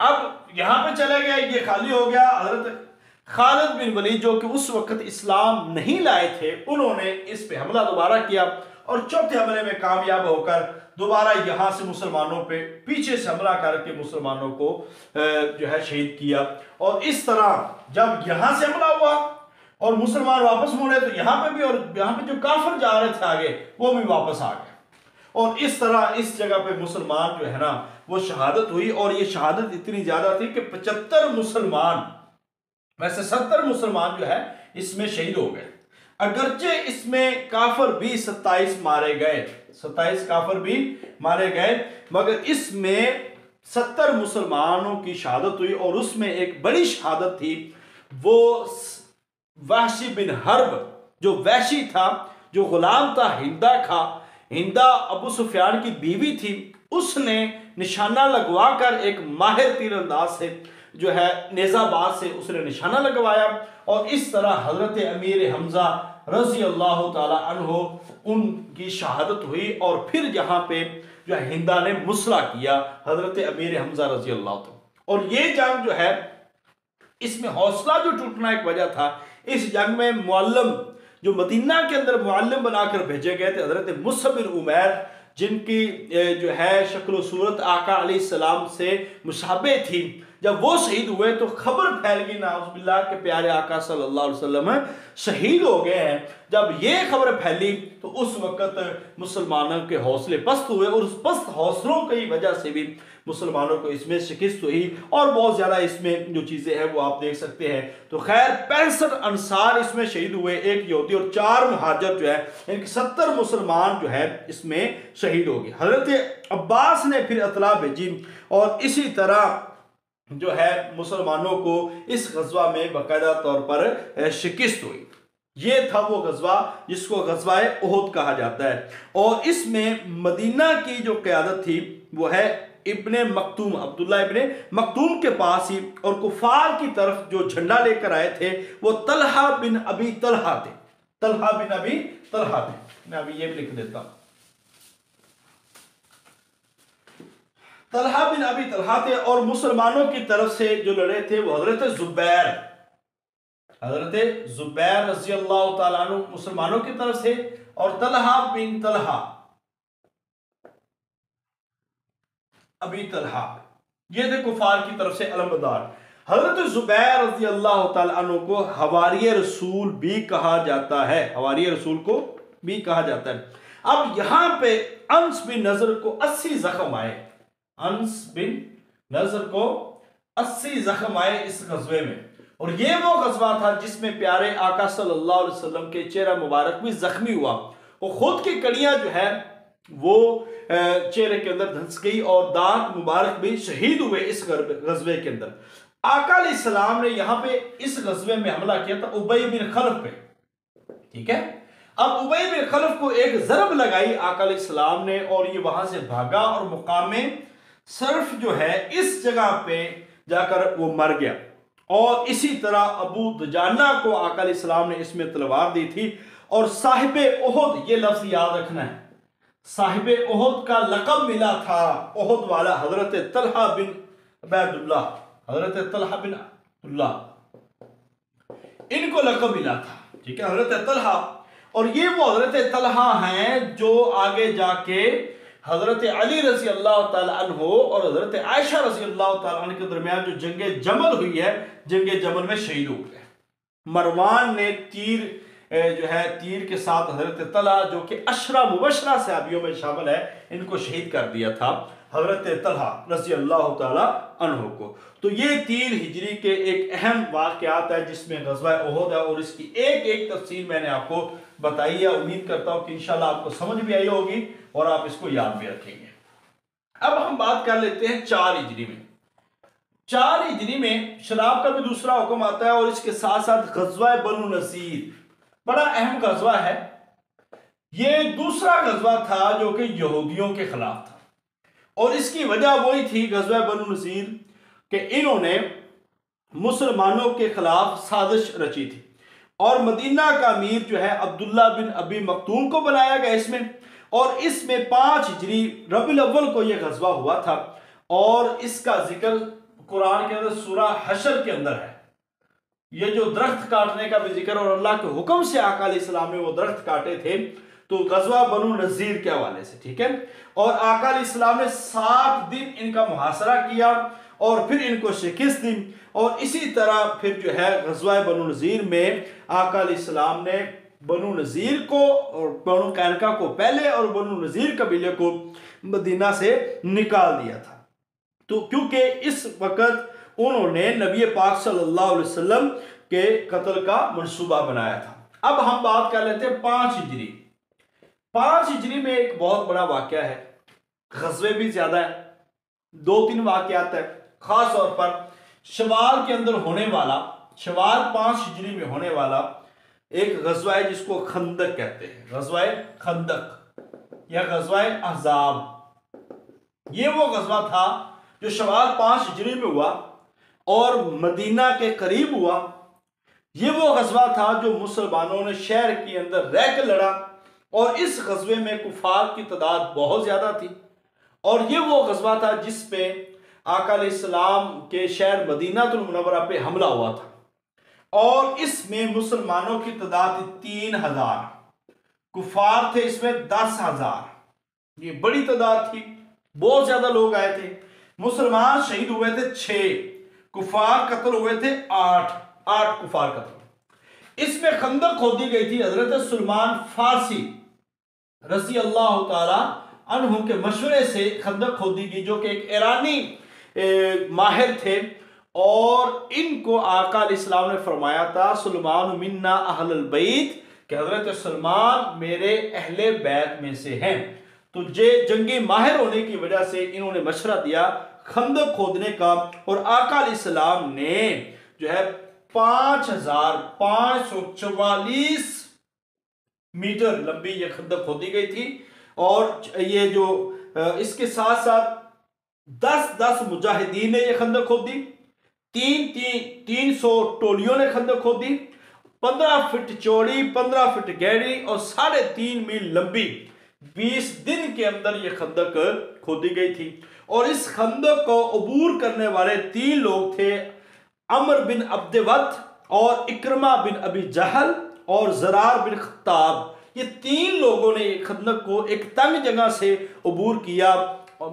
अब यहां पे चले गए, ये खाली हो गया। हजरत खालिद बिन वलीद जो कि उस वक्त इस्लाम नहीं लाए थे, उन्होंने इस पे हमला दोबारा किया और चौथे हमले में कामयाब होकर दोबारा यहां से मुसलमानों पे पीछे से हमला करके मुसलमानों को जो है शहीद किया। और इस तरह जब यहां से हमला हुआ और मुसलमान वापस मुड़े तो यहां पे भी, और यहां पे जो काफिर जा रहे थे आगे वो भी वापस आ गए। और इस तरह इस जगह पे मुसलमान जो है ना वो शहादत हुई। और ये शहादत इतनी ज्यादा थी कि 75 मुसलमान, वैसे 70 मुसलमान जो है इसमें शहीद हो गए। अगरचे इसमें काफिर भी 27 मारे गए, 27 काफिर भी मारे गए, मगर इसमें 70 मुसलमानों की शहादत हुई। और उसमें एक बड़ी शहादत थी, वो वहशी बिन हर्ब, जो वैशी था, जो गुलाम था, हिंदा अबू सुफियान की बीवी थी, उसने निशाना लगवाकर एक माहिर तीरंदाज से जो है नेजाबाज से उसने निशाना लगवाया। और इस तरह हजरत अमीर हमजा रजी अल्लाह ताला अन्हो उनकी शहादत हुई। और फिर यहाँ पे जो है हिंदा ने मुसला किया हजरत अमीर हमजा रजी अल्लाह ताला। और ये जंग जो है इसमें हौसला जो टूटना एक वजह था। इस जंग में मुअल्लिम जो मदीना के अंदर मुअल्लिम बनाकर भेजे गए थे हजरत मुसअब बिन उमैर, जिनकी जो है शक्ल सूरत आका अलैहिस्सलाम से मुशाबे थी, जब वो शहीद हुए तो खबर फैल गई नाउज़ुबिल्लाह के प्यारे आका सल्लल्लाहु अलैहि वसल्लम शहीद हो गए हैं। जब ये खबर फैली तो उस वक्त मुसलमानों के हौसले पस्त हुए, और उस पस्त हौसलों की वजह से भी मुसलमानों को इसमें शिकस्त हुई। और बहुत ज़्यादा इसमें जो चीज़ें हैं वो आप देख सकते हैं। तो खैर 65 अंसार इसमें शहीद हुए, एक यहूदी और 4 मुहाजिर जो है, यानी 70 मुसलमान जो है इसमें शहीद हो गए। हजरत अब्बास ने फिर इत्तला भेजी और इसी तरह जो है मुसलमानों को इस गज़वा में बाकायदा तौर पर शिकस्त हुई। ये था वो गज़वा जिसको गज़वा उहद कहा जाता है। और इसमें मदीना की जो क़यादत थी वो है इब्ने मक्तूम, अब्दुल्ला इब्ने मक्तूम के पास ही। और कुफार की तरफ जो झंडा लेकर आए थे वो तलहा बिन अबी तलहा थे, तलहा बिन अबी तलहा थे। मैं अभी ये भी लिख देता हूं, तलहा बिन अबी तलहा थे। और मुसलमानों की तरफ से जो लड़े थे वो हजरत जुबैर रज़ी अल्लाह ताला अन्हु मुसलमानों की तरफ से, और तलहा बिन तलहा अबी तलहा ये थे कुफार की तरफ से अलमदार। हजरत जुबैर रज़ी अल्लाह ताला अन्हु को हवारी रसूल भी कहा जाता है, हवारी रसूल को भी कहा जाता है। अब यहां पे अंस बिन नजर को 80 जख्म आए, अंस बिन नजर को 80 जख्म आए इस गजवे में। और ये वो गजवा था जिसमें प्यारे आका सल्लल्लाहु अलैहि वसल्लम के चेहरा मुबारक भी जख्मी हुआ, और खुद की कड़ियां जो है वो चेहरे के अंदर धंस गई, और दांत मुबारक भी शहीद हुए इस गजवे के अंदर। आका अलैहिस्सलाम ने यहाँ पे इस गजवे में हमला किया था उबई बिन खलफ पे, ठीक है। अब उबई बिन खलफ को एक जरब लगाई आका अलैहिस्सलाम ने, और ये वहां से भागा और मुकामे सर्फ जो है इस जगह पे जाकर वो मर गया। और इसी तरह अबू दुजाना को आका अलैहिस्सलाम ने इसमें तलवार दी थी। और साहिबे उहद, ये लफ्ज याद रखना है, साहिबे उहद का लक़ब मिला था उहद वाला हजरत तलहा बिन उबैदुल्लाह, हजरत तलहा बिन अब्दुल्लाह, इनको लक़ब मिला था, ठीक है, हजरत तलहा। और ये वो हजरत तलहा हैं जो आगे जाके हजरत अली रजी अल्लाह ताला अन्हो और हजरत आयशा रजी अल्लाह ताला अन्हा के दरमियान जो जंगे जमल हुई है, जंगे जमल में शहीद हो गए। मरवान ने तीर जो है तीर के साथ हजरत तलहा जो कि अशरा मुबशरा सहाबियों में शामिल है, इनको शहीद कर दिया था हजरत तलहा रजी अल्लाह ताला अन्हो को। तो ये 3 हिजरी के एक अहम वाक़यात है जिसमें ग़ज़वा उहद है, और इसकी एक एक तफसील मैंने आपको बताई है। उम्मीद करता हूँ कि इंशाल्लाह आपको समझ भी आई होगी और आप इसको याद भी रखेंगे। अब हम बात कर लेते हैं 4 हिजरी में। 4 हिजरी में शराब का भी दूसरा हुक्म आता है, और इसके साथ साथ ग़ज़वा बनु नज़ीर बड़ा अहम ग़ज़वा है। ये दूसरा ग़ज़वा था जो कि यहूदियों के खिलाफ था, और इसकी वजह वही थी ग़ज़वा बनु नज़ीर कि इन्होंने मुसलमानों के खिलाफ साजिश रची थी, और मदीना का अमीर जो है अब्दुल्ला बिन अबी मक्तूम को बनाया गया इसमें। और इसमें 5 हिजरी रबीउल अव्वल को यह ग़ज़वा हुआ था, और इसका जिक्र कुरान के अंदर सूरा हशर के अंदर है। ये जो दरख्त काटने का भी जिक्र, और अल्लाह के हुक्म से आका अलैहिस्सलाम ने वो दरख्त काटे थे, तो ग़ज़वा बनु नज़ीर के हवाले से, ठीक है। और आका अलैहिस्सलाम ने 7 दिन इनका मुहासरा किया और फिर इनको शिकस्त दी। और इसी तरह फिर जो है ग़ज़वा बनु नज़ीर में आका अलैहिस्सलाम ने बनु नज़ीर को और बनु कैनका को पहले और बनु नज़ीर कबीले को मदीना से निकाल दिया था। तो क्योंकि इस वक्त उन्होंने नबी पाक सल्लल्लाहु अलैहि वसल्लम के कत्ल का मंसूबा बनाया था। अब हम बात कर लेते हैं 5 हिजरी। 5 हिजरी में एक बहुत बड़ा वाकया है, गज़वे भी ज्यादा है, 2-3 वाकयात है। खास तौर पर शवाल के अंदर होने वाला, शवाल 5 हिजरी में होने वाला एक गज़वा है जिसको खंदक कहते हैं, गज़वाए खंदक या गज़वाए अहज़ाब। ये वो गज़वा था जो शवाल 5 हिजरी में हुआ और मदीना के करीब हुआ। ये वो गज़वा था जो मुसलमानों ने शहर के अंदर रह कर लड़ा और इस गज़वे में कुफार की तादाद बहुत ज्यादा थी। और ये वो गज़वा था जिस पे आका अलैहिस्सलाम के शहर मदीनातुल मुनव्वरा पे हमला हुआ था और इसमें मुसलमानों की तादाद 3000, कुफार थे इसमें 10,000। ये बड़ी तादाद थी, बहुत ज्यादा लोग आए थे। मुसलमान शहीद हुए थे 6, कुफार कत्ल हुए थे 8 कुफार कत्ल। इसमें खंदक खोदी गई थी। हजरत सलमान फारसी रज़ी अल्लाह ताला अन्हु के मशवरे से खंदक खोदी गई, जो कि एक ईरानी माहिर थे और इनको आका अलैहिस्सलाम ने फरमाया था सलमान मिन्ना अहलुल बैत, कि हजरत सलमान मेरे अहले बैत में से हैं। तो जे जंगी माहिर होने की वजह से इन्होंने मशवरा दिया खंदक खोदने का और आका अलैहिस्सलाम ने जो है 5544 मीटर लंबी ये खंदक खोदी गई थी। और ये जो इसके साथ साथ 10-10 मुजाहिदीन ने ये खंदक खोदी, 300 टोलियों ने खंदक खोदी, 15 फीट चौड़ी, 15 फीट गहरी और 3.5 मील लंबी 20 दिन के अंदर ये खंदक खोदी गई थी। और इस खंदक को अबूर करने वाले 3 लोग थे, अमर बिन अब्दवत और इक्रमा बिन अबी जहल और ज़रार बिन खत्ताब। ये 3 लोगों ने खंदक को एक तंग जगह से अबूर किया,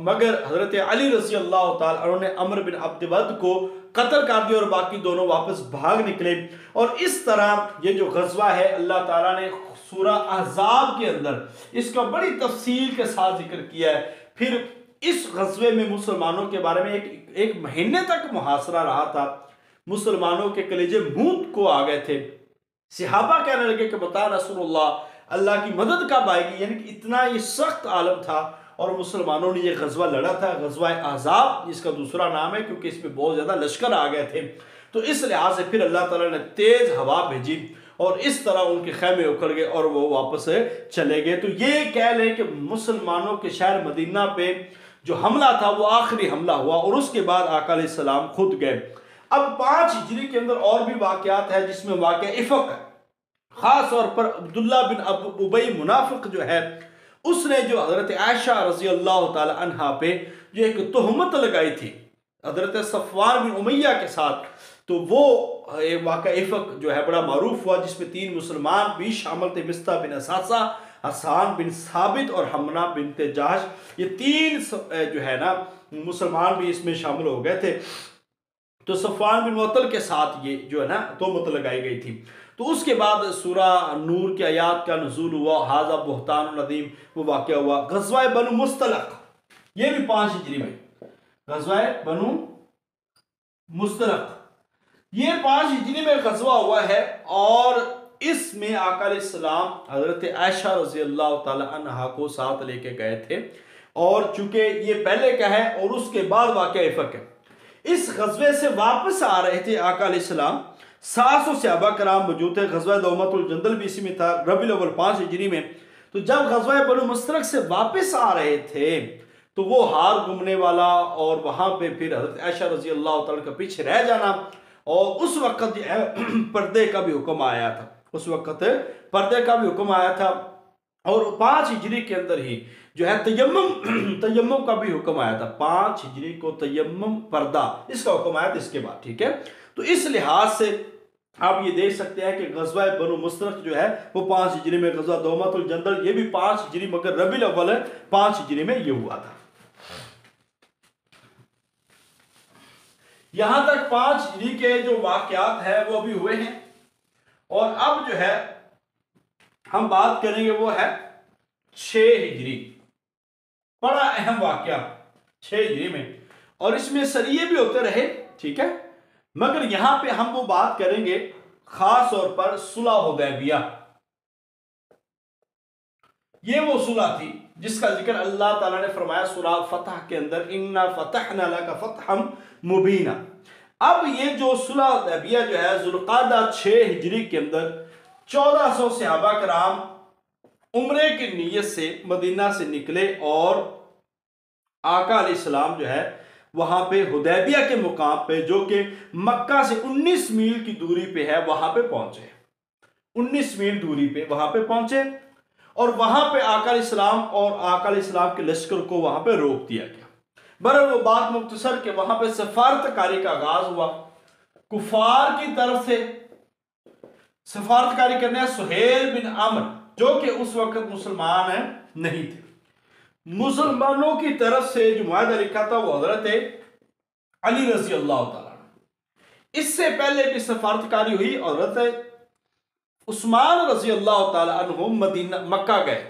मगर हजरत अली रज़ी अल्लाह ताला अन्हु ने अमर बिन अब्दवत को कत्ल कर दिया और बाकी दोनों वापस भाग निकले। और इस तरह ये जो गज़वा है अल्लाह ताला ने सूरा अहज़ाब के अंदर इसका बड़ी तफसील के साथ जिक्र किया है। फिर इस गज़वे में मुसलमानों के बारे में एक महीने तक मुहासरा रहा था। मुसलमानों के कलेजे मुंह को आ गए थे। सहाबा कहने लगे कि बता रसूलुल्लाह अल्लाह की मदद कब आएगी, यानी कि इतना ये सख्त आलम था। और मुसलमानों ने ये गज़वा लड़ा था, गज़वा अहज़ाब इसका दूसरा नाम है, क्योंकि इसमें बहुत ज़्यादा लश्कर आ गए थे। तो इस लिहाज से फिर अल्लाह ताला ने तेज़ हवा भेजी और इस तरह उनके खैमे उखड़ गए और वो वापस चले गए। तो ये कह लें कि मुसलमानों के शहर मदीना पे जो हमला था वो आखिरी हमला हुआ और उसके बाद आका अलैहिस्सलाम खुद गए। अब 5 हिजरी के अंदर और भी वाक़यात है जिसमें वाक़या इफ़क है। खास तौर पर अब्दुल्ला बिन उबई मुनाफिक जो है उसने जो हजरत आयशा रज़ी अल्लाह ताला अन्हा पे जो एक तोहमत लगाई थी हजरत सफ़वान बिन उमैया के साथ, तो वो एक वाक़या इफ़क जो है बड़ा मारूफ हुआ, जिसमें 3 मुसलमान भी शामिल थे, मिस्ता बिन असासा, हसान बिन साबित और हमना बिन जहश। ये 3 जो है ना मुसलमान भी इसमें शामिल हो गए थे। तो सफ़वान बिन मुअत्तल के साथ ये जो है ना तोहमत लगाई गई थी। तो उसके बाद सूरा नूर की आयात का नुज़ूल हुआ, हाज़ा बुहतान नदीम, वो वाक़या हुआ। गज़वाए बनु मुस्तलक, ये भी 5 हिजरी में, गज़वाए बनु मुस्तलक ये 5 हिजरी में गज़वा हुआ है। और इसमें आका अलैहिस्सलाम हज़रत आयशा रज़ी अल्लाह ताला अन्हा को साथ लेके गए थे। और चूंकि ये पहले का है और उसके बाद वाक़या इफ़क है, इस गज़वे से वापस आ रहे थे आका अलैहिस्सलाम, 700 सहाबा कराम मौजूद थे। गज़वा दौमतुल जंदल भी इसी में था, रबीउल अव्वल 5 हिजरी में। तो जब गज़वा बनु मुस्तलक से वापस आ रहे थे तो वो हार घूमने वाला और वहां पे फिर हज़रत आयशा रज़ी अल्लाह ताला का पीछे रह जाना, और उस वक़्त जो है पर्दे का भी हुक्म आया था, उस वक़्त पर्दे का भी हुक्म आया था। और 5 हिजरी के अंदर ही जो है तयम्मुम का भी हुक्म आया था। 5 हिजरी को तयम्मुम पर्दा इसका हुक्म आया था इसके बाद, ठीक है। तो इस लिहाज से आप ये देख सकते हैं कि गज़वा बनु मुस्तलक जो है वो 5 हिजरी में, गज़वा दौमतुल जंदल ये भी 5 हिजरी, मगर रबीउल अव्वल 5 हिजरी में ये हुआ था। यहां तक 5 हिजरी के जो वाक़यात है वो अभी हुए हैं। और अब जो है हम बात करेंगे वो है 6 हिजरी, बड़ा अहम वाक़या 6 हिजरी में। और इसमें सरिये भी होते रहे, ठीक है, मगर यहां पे हम वो बात करेंगे खास तौर पर सुलह हुदैबिया। ये वो सुलह थी जिसका जिक्र अल्लाह ताला ने फरमाया सूरह फतह के अंदर, इन्ना फतहना लका फतहम मुबीना। अब ये जो सुलह हुदैबिया जो है जुल्क़ादा 6 हिजरी के अंदर 1400 सहाबा कराम उम्रे की नीयत से मदीना से निकले और आका अलैहिस्सलाम जो है वहां पे हुदैबिया के मुकाम पे, जो कि मक्का से 19 मील की दूरी पे है, वहां पे पहुंचे। 19 मील दूरी पे वहां पे पहुंचे और वहां पे आका अलैहिस्सलाम और आका अलैहिस्सलाम के लश्कर को वहां पे रोक दिया गया। बहरहाल वो बात मुख्तसर के वहां पे सफारतकारी का आगाज हुआ। कुफार की तरफ से सफारतकारी करने सुहेल बिन अमर, जो कि उस वक्त मुसलमान नहीं थे। मुसलमानों की तरफ से जो मुआहदा लिखा था वो हजरत अली रजी अल्लाह ताला। इससे पहले भी सफारतकारी हुई और हजरत उस्मान रजी अल्लाह ताला अन्हु मदीना मक्का गए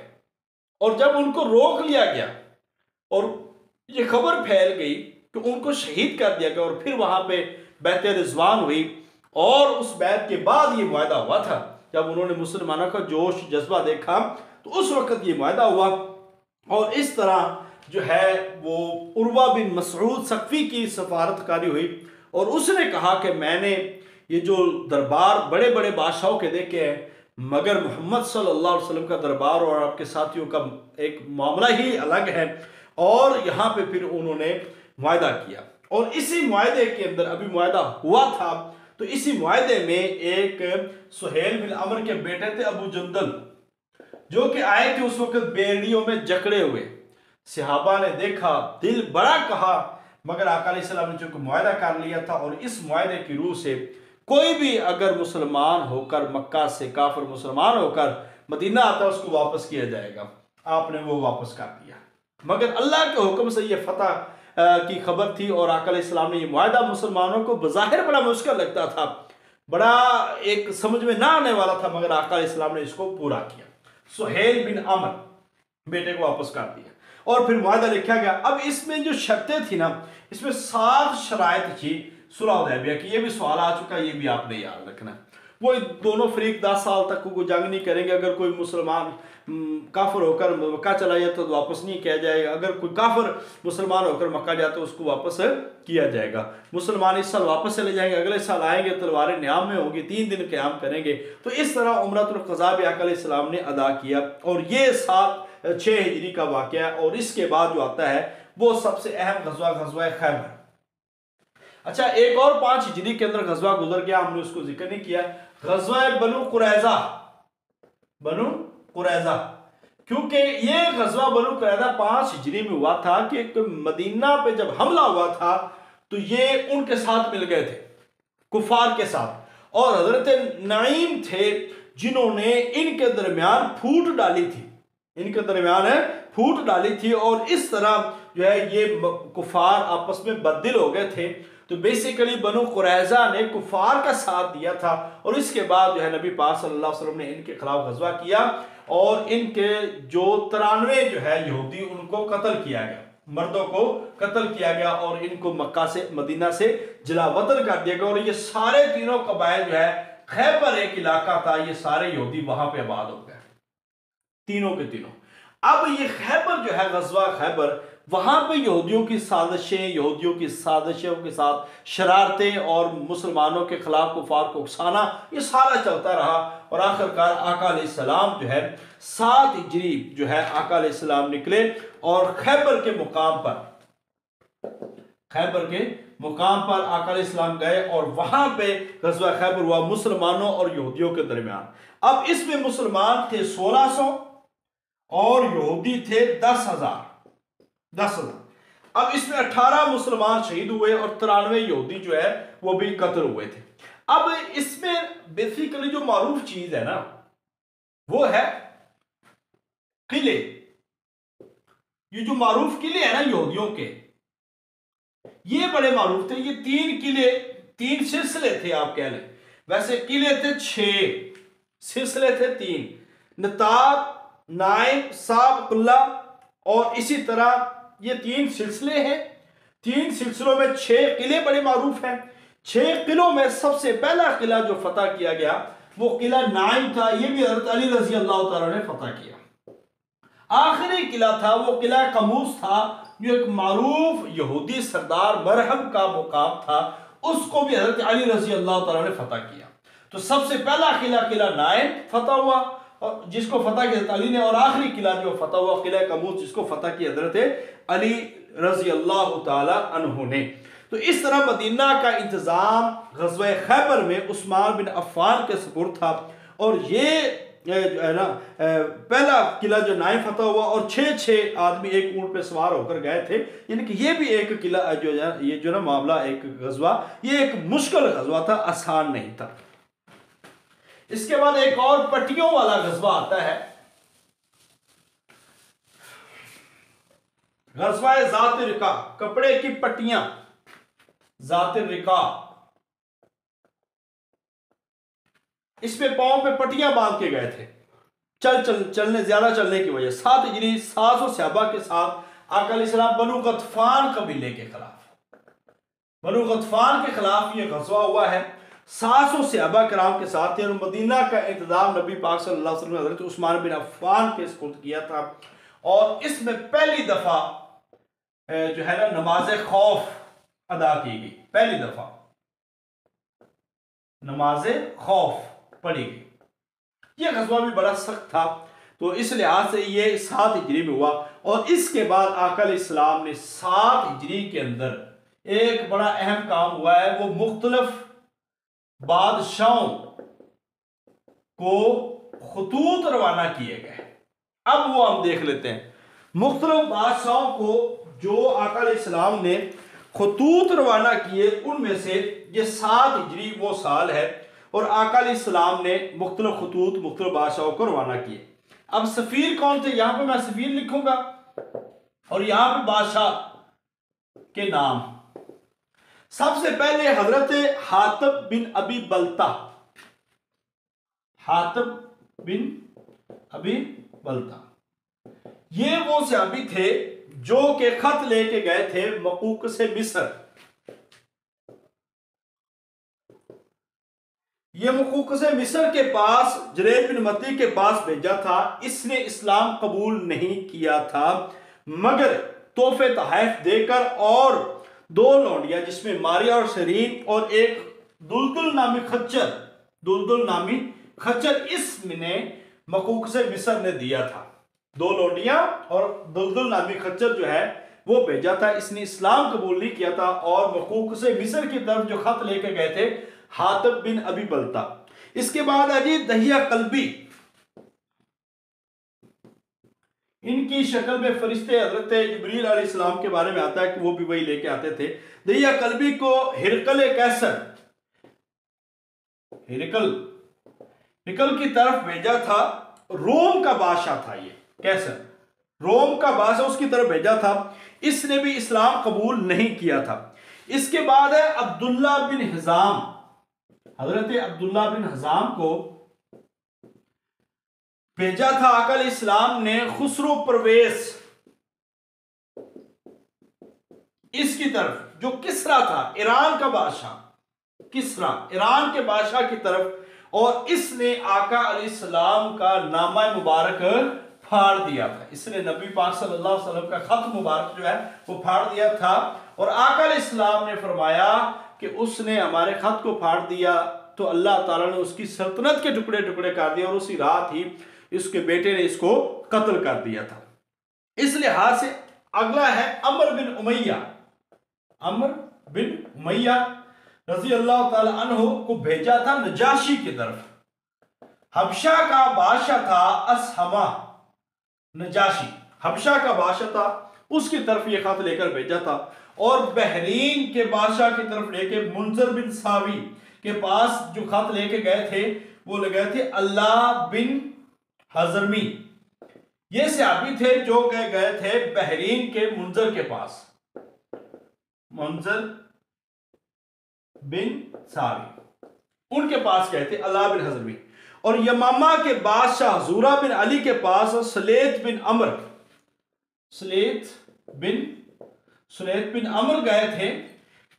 और जब उनको रोक लिया गया और ये खबर फैल गई कि उनको शहीद कर दिया गया, और फिर वहां पे बैत रिजवान हुई और उस बैत के बाद ये मुआहदा हुआ था। जब उन्होंने मुसलमानों का जोश जज्बा देखा तो उस वक्त ये मुआहदा हुआ और इस तरह जो है वो उर्वा बिन मसऊद सक़फ़ी की सफारतकारी हुई और उसने कहा कि मैंने ये जो दरबार बड़े बड़े बादशाहों के देखे हैं, मगर मोहम्मद सल्लल्लाहु अलैहि वसल्लम का दरबार और आपके साथियों का एक मामला ही अलग है। और यहाँ पे फिर उन्होंने मुआहदा किया और इसी मुआहदे के अंदर अभी मुआहदा हुआ था तो इसी मुआहदे में एक सुहेल बिन अमर के बेटे थे अबू जंदल, जो कि आए थे उस वक्त बेड़ियों में जकड़े हुए। सहाबा ने देखा, दिल बड़ा कहा, मगर आका अलैहिस्सलाम ने चूंकि मुआहदा कर लिया था और इस मुआहदे की रूह से कोई भी अगर मुसलमान होकर मक्का से काफिर मुसलमान होकर मदीना आता उसको वापस किया जाएगा। आपने वो वापस कर दिया, मगर अल्लाह के हुक्म से ये फतह की खबर थी और आका अलैहिस्सलाम ने ये मुआहदा मुसलमानों को बज़ाहिर बड़ा मुश्किल लगता था, बड़ा एक समझ में ना आने वाला था, मगर आका अलैहिस्सलाम ने इसको पूरा किया। सुहेल बिन अमर बेटे को वापस कर दिया और फिर मुआहदा लिखा गया। अब इसमें जो शर्तें थी ना, इसमें 7 शराइत थी सुलह हुदैबिया की। ये भी सवाल आ चुका है, ये भी आपने याद रखना। वो दोनों फरीक 10 साल तक को जंग नहीं करेंगे। अगर कोई मुसलमान काफिर होकर मक्का चला जाए तो वापस नहीं किया जाएगा, अगर कोई काफिर मुसलमान होकर मक्का जाए तो उसको वापस किया जाएगा। मुसलमान इस साल वापस चले जाएंगे, अगले साल आएंगे, तलवारें न्याम में होंगी, 3 दिन क़याम करेंगे। तो इस तरह उम्रतुल क़ज़ा भी आका अलैहिस्सलाम ने अदा किया और ये 6 हिजरी का वाक़या है। और इसके बाद जो आता है वो सबसे अहम गज़वा खैबर। अच्छा, एक और 5 हिजरी के अंदर गज़वा गुजर गया, हमने उसको जिक्र नहीं किया, गज़वा बनु कुरैज़ा। क्योंकि ये गज़वा बनु कुरैज़ा 5 हिजरी में हुआ था कि मदीना पे जब हमला हुआ था तो ये उनके साथ मिल गए थे, कुफार के साथ, और हजरत नईम थे जिन्होंने इनके दरमियान फूट डाली थी और इस तरह जो है ये कुफार आपस में बददिल हो गए थे। तो बेसिकली बनु कुरैज़ा ने कुफार का साथ दिया था और इसके बाद जो है नबी पाक सल्लल्लाहु अलैहि वसल्लम ने इनके खिलाफ गज़वा किया और इनके जो 93 जो है यहूदी उनको कत्ल किया गया, मर्दों को कत्ल किया गया और इनको मक्का से मदीना से जलावतन कर दिया गया। और ये सारे तीनों कबाइल जो है, खैबर एक इलाका था, ये सारे यहूदी वहां पे आबाद हो गए, तीनों के तीनों। अब ये खैबर जो है, गज़वा खैबर, वहां पे यहूदियों की साजिशों के साथ शरारतें और मुसलमानों के खिलाफ कुफार को उकसाना, ये सारा चलता रहा और आखिरकार आका अलैहिस्सलाम जो है 7 हिजरी जो है आका अलैहिस्सलाम निकले और खैबर के मुकाम पर आका अलैहिस्सलाम गए और वहां पे गज़वा खैबर हुआ मुसलमानों और यहूदियों के दरमियान। अब इसमें मुसलमान थे 1600 और यहूदी थे 10,000। अब इसमें 18 मुसलमान शहीद हुए और 93 यहूदी जो है वो भी कत्ल हुए थे। अब इसमें बेसिकली जो मारूफ चीज है ना वो है किले। ये जो मारूफ किले है ना यहूदियों के, ये बड़े मारूफ थे। ये 3 किले, 3 सिलसिले थे आप कह लें। वैसे किले थे 6, सिलसिले थे 3, नताब, नाइम, साब, कुल्ला, और इसी तरह ये 3 सिलसिले हैं 3 सिलसिलों में 6 किले बड़े मारूफ हैं। 6 किलों में सबसे पहला किला जो फतह किया गया वो किला नाइम था। ये भी हज़रत अली रजी अल्लाह तआला ने फतह किया। आखिरी किला था वो किला कमूस था, जो एक मारूफ यहूदी सरदार मरहब का मुकाम था, उसको भी हज़रत अली रजी अल्लाह तआला ने फतह किया। तो सबसे पहला किला नाइम फतह हुआ और जिसको फतह किया हज़रत अली ने, और आखिरी किला जो फतह हुआ किला कमूस जिसको फतह किया हज़रत अली रजी अल्लाह तआला अन्हु ने। तो इस तरह मदीना का इंतज़ाम ग़ज़वा खैबर में उस्मान बिन अफ़्फ़ान के सुपुर्द था। और ये है ना पहला किला जो नाइम फतह हुआ और 6 आदमी एक ऊंट पे सवार होकर गए थे, यानी कि ये भी एक किला जो है ये जो ना मामला एक ग़ज़वा, ये एक मुश्किल ग़ज़वा था, आसान नहीं था। इसके बाद एक और पट्टियों वाला ग़ज़वा आता है, ग़ज़वा ज़ात रिका, कपड़े की पट्टियां, ज़ात रिका। इसमें पांव पे पट्टियां बांध के गए थे चलने ज्यादा चलने की वजह। 7 हिजरी 700 सहाबा के साथ आका अलैहिस्सलाम बनु गतफान कबीले के खिलाफ, बनु गतफान के खिलाफ ये ग़ज़वा हुआ है। 700 सहाबा किराम के साथ थे और मदीना का इंतजाम नबी पाक सल्लल्लाहु अलैहि वसल्लम ने हज़रत उस्मान बिन अफ़्फ़ान के सुपुर्द किया था। और इसमें पहली दफा जो है ना नमाज खौफ अदा की गई, पहली दफा नमाज खौफ पड़ी गई। यह ग़ज़वा भी बड़ा सख्त था, तो इस लिहाज से ये 7 हिजरी में हुआ। और इसके बाद आका अलैहिस्सलाम ने 7 हिजरी के अंदर एक बड़ा अहम काम हुआ है, वो मुख्तलिफ बादशाहों को खतूत रवाना किए गए। अब वो हम देख लेते हैं मुख्तलिफ बादशाहों को जो आका अलैहिस्सलाम ने खतूत रवाना किए, उनमें से ये 7 हिजरी वो साल है और आका अलैहिस्सलाम ने मुख्तलिफ खतूत मुख्तलिफ बादशाहों को रवाना किए। अब सफीर कौन थे, यहां पे मैं सफीर लिखूंगा और यहां पे बादशाह के नाम। सबसे पहले हजरत हातिब बिन अबी बलता, हातिब बिन अबी बलता, ये वो सहाबी थे जो के खत लेके गए थे मकूक से मिस्र। ये मकूक से मिस्र के पास जरीर बिन मती के पास भेजा था। इसने इस्लाम कबूल नहीं किया था मगर तोहफे तहफ़ देकर और 2 लौंडियां जिसमें मारिया और शरीन और एक दुलदुल नामी खच्चर, दुलदुल नामी खच्चर इसने मकूक से मिस्र ने दिया था। 2 लौंडियां और दुलदुल नामी खच्चर जो है वो भेजा था। इसने इस्लाम कबूल नहीं किया था और मकूक से मिस्र की तरफ जो खत लेके गए थे हातिब बिन अबी बलता। इसके बाद अजी दहिया कल्बी, इनकी शक्ल में फरिश्ते हजरत जिब्रील अलैहिस्सलाम के बारे में आता है कि वो भी वही लेके आते थे। दहिया कल्बी को हिरकल कैसर, हिरकल की तरफ भेजा था। रोम का बादशाह था ये कैसर, रोम का बादशाह, उसकी तरफ भेजा था। इसने भी इस्लाम कबूल नहीं किया था। इसके बाद है अब्दुल्ला बिन हिजाम, हजरत अब्दुल्ला बिन हिजाम को भेजा था आका अलैहिस्सलाम ने खुसरो परवेज इसकी तरफ, जो किसरा था ईरान का बादशाह, किसरा ईरान के बादशाह की तरफ। और इसने आका अलैहिस्सलाम का नामा मुबारक फाड़ दिया था। इसने नबी पाक सल्लल्लाहु अलैहि वसल्लम का खत मुबारक जो है वो फाड़ दिया था। और आका अलैहिस्सलाम ने फरमाया कि उसने हमारे खत को फाड़ दिया तो अल्लाह ताला ने उसकी सल्तनत के टुकड़े टुकड़े कर दिया और उसी रात ही इसके बेटे ने इसको कत्ल कर दिया था। इस लिहाज से अगला है अमर बिन उमैया, अमर बिन उमैया रजी अल्लाह ताला अन्हु को भेजा था नजाशी की तरफ। हबशा का बादशाह था असहमा, नजाशी हबशा का बादशाह था, उसकी तरफ ये खत लेकर भेजा था। और बहरीन के बादशाह की तरफ लेके मुंजर बिन सावी के पास जो खत लेके गए थे वो ले गए थे अल्लाह बिन हजरमी। ये सहाबी थे जो गए थे बहरीन के मुंजर के पास, मुंजर बिन सावी, उनके पास गए थे अल्लाह बिन हजरमी। और यमामा के बादशाह हजूरा बिन अली के पास सलेत बिन अमर, सलेत बिन सुनैद बिन अमर गए थे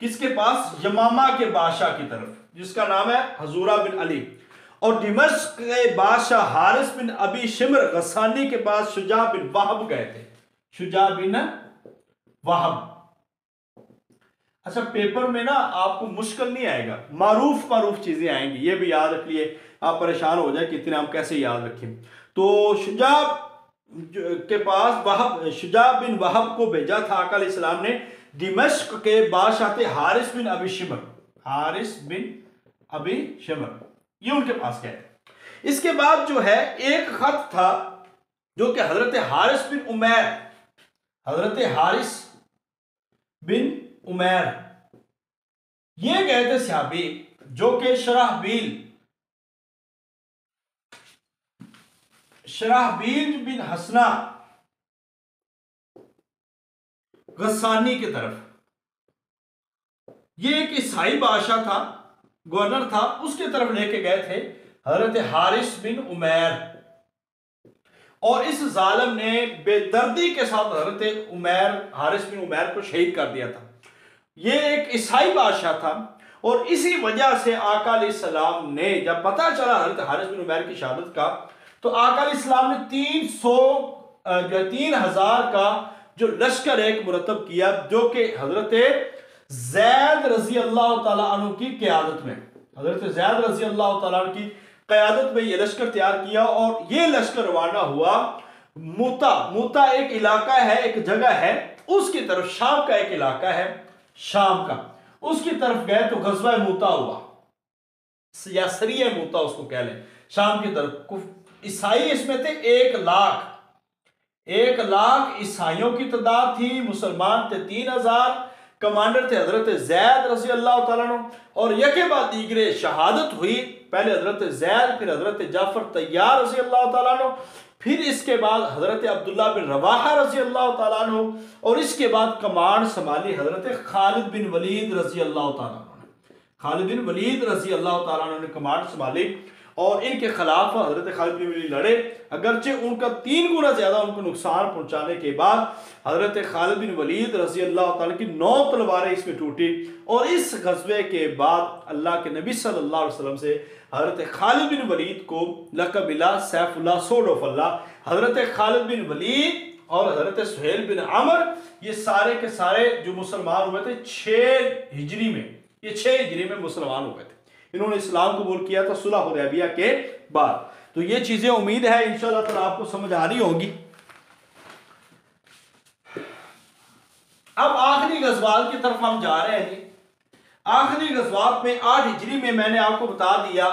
किसके पास? यमामा के बादशाह की तरफ, जिसका नाम है हजूरा बिन अली। और दिमश्क के बादशाह हारिस बिन अबी शिमर गसानी के पास शुजा बिन वहब गए थे। शुजा बिन वहब। अच्छा, पेपर में ना आपको मुश्किल नहीं आएगा, मारूफ चीजें आएंगी, ये भी याद रख लिए। आप परेशान हो जाए कितने हम कैसे याद रखें। तो शुजा के पास वहब, शुजा बिन वहब को भेजा था आका अलैहिस्सलाम ने। दिमश्क के बादशाह थे हारिस बिन अबी शिमर, हारिस बिन अबी शिमर, ये उनके पास गए थे। इसके बाद जो है एक खत था जो कि हजरत हारिस बिन उमैर, हजरत हारिस बिन उमैर ये गए थे सहाबी, जो कि शराहबील बिन हसना गसानी की तरफ। ये एक ईसाई बादशाह था, गवर्नर था, उसकी तरफ लेके गए थे हजरत हारिस बिन उमैर। और इस जालिम ने बेदर्दी के साथ हजरत हारिस बिन उमैर को शहीद कर दिया था। ये एक ईसाई बादशाह था और इसी वजह से आका अलैहिस्सलाम ने जब पता चला हजरत हारिस बिन उमैर की शहादत का, तो आका अलैहिस्सलाम ने 3,000 का जो लश्कर एक मुरतब किया, जो कि हजरत ज़ैद रजी अल्लाह ताला अन्हु की क़यादत में, हजरत ज़ैद रजी अल्लाह ताला अन्हु की क़यादत में ये लश्कर तैयार किया। और ये लश्कर रवाना हुआ मूता एक इलाका है, एक जगह है उसकी तरफ, शाम का एक इलाका है शाम का, उसकी तरफ गए। तो गज़वा मूता हुआ या सरिया मूता उसको कह लें, शाम की तरफ। ईसाई इसमें थे 1 लाख ईसाइयों की तादाद थी, मुसलमान थे 3,000। कमांडर थे हजरत ज़ैद रज़ी अल्लाह तआला अन्हु। और यके बाद दीगरे शहादत हुई, पहले हजरत ज़ैद, फिर हजरत जाफर तैयार रज़ी अल्लाह तआला अन्हु, फिर इसके बाद हजरत अब्दुल्ला बिन रवाहा रज़ी अल्लाह तआला अन्हु, और इसके बाद कमांड संभाली हजरत खालिद बिन वलीद रज़ी अल्लाह तआला अन्हु। खालिद बिन वलीद रज़ी अल्लाह तआला अन्हु ने कमांड संभाली और इनके खिलाफ हजरत खालिद बिन वलीद लड़े। अगरचे उनका 3 गुना ज्यादा उनको नुकसान पहुंचाने के बाद हजरत खालिद बिन वलीद रज़ी अल्लाह तआला की 9 तलवारें इसमें टूटी। और इस गज़वे के बाद अल्लाह के नबी सल्लल्लाहु अलैहि वसल्लम से हजरत खालिद बिन वलीद को लक़ब मिला सैफुल्लाह, सोर्ड ऑफ अल्लाह। हजरत खालिद बिन वलीद और हजरत सुहेल बिन अमर, ये सारे के सारे जो मुसलमान हुए थे 6 हिजरी में, ये 6 हिजरी में मुसलमान हुए थे। इन्होंने इस्लाम कबूल किया था सुलह हुदैबिया के बाद। तो ये चीजें उम्मीद है इंशाअल्लाह ताला आपको समझ आ रही होगी। अब आखिरी गज़वात की तरफ हम जा रहे हैं जी। आखिरी गज़वात में 8 हिजरी में मैंने आपको बता दिया,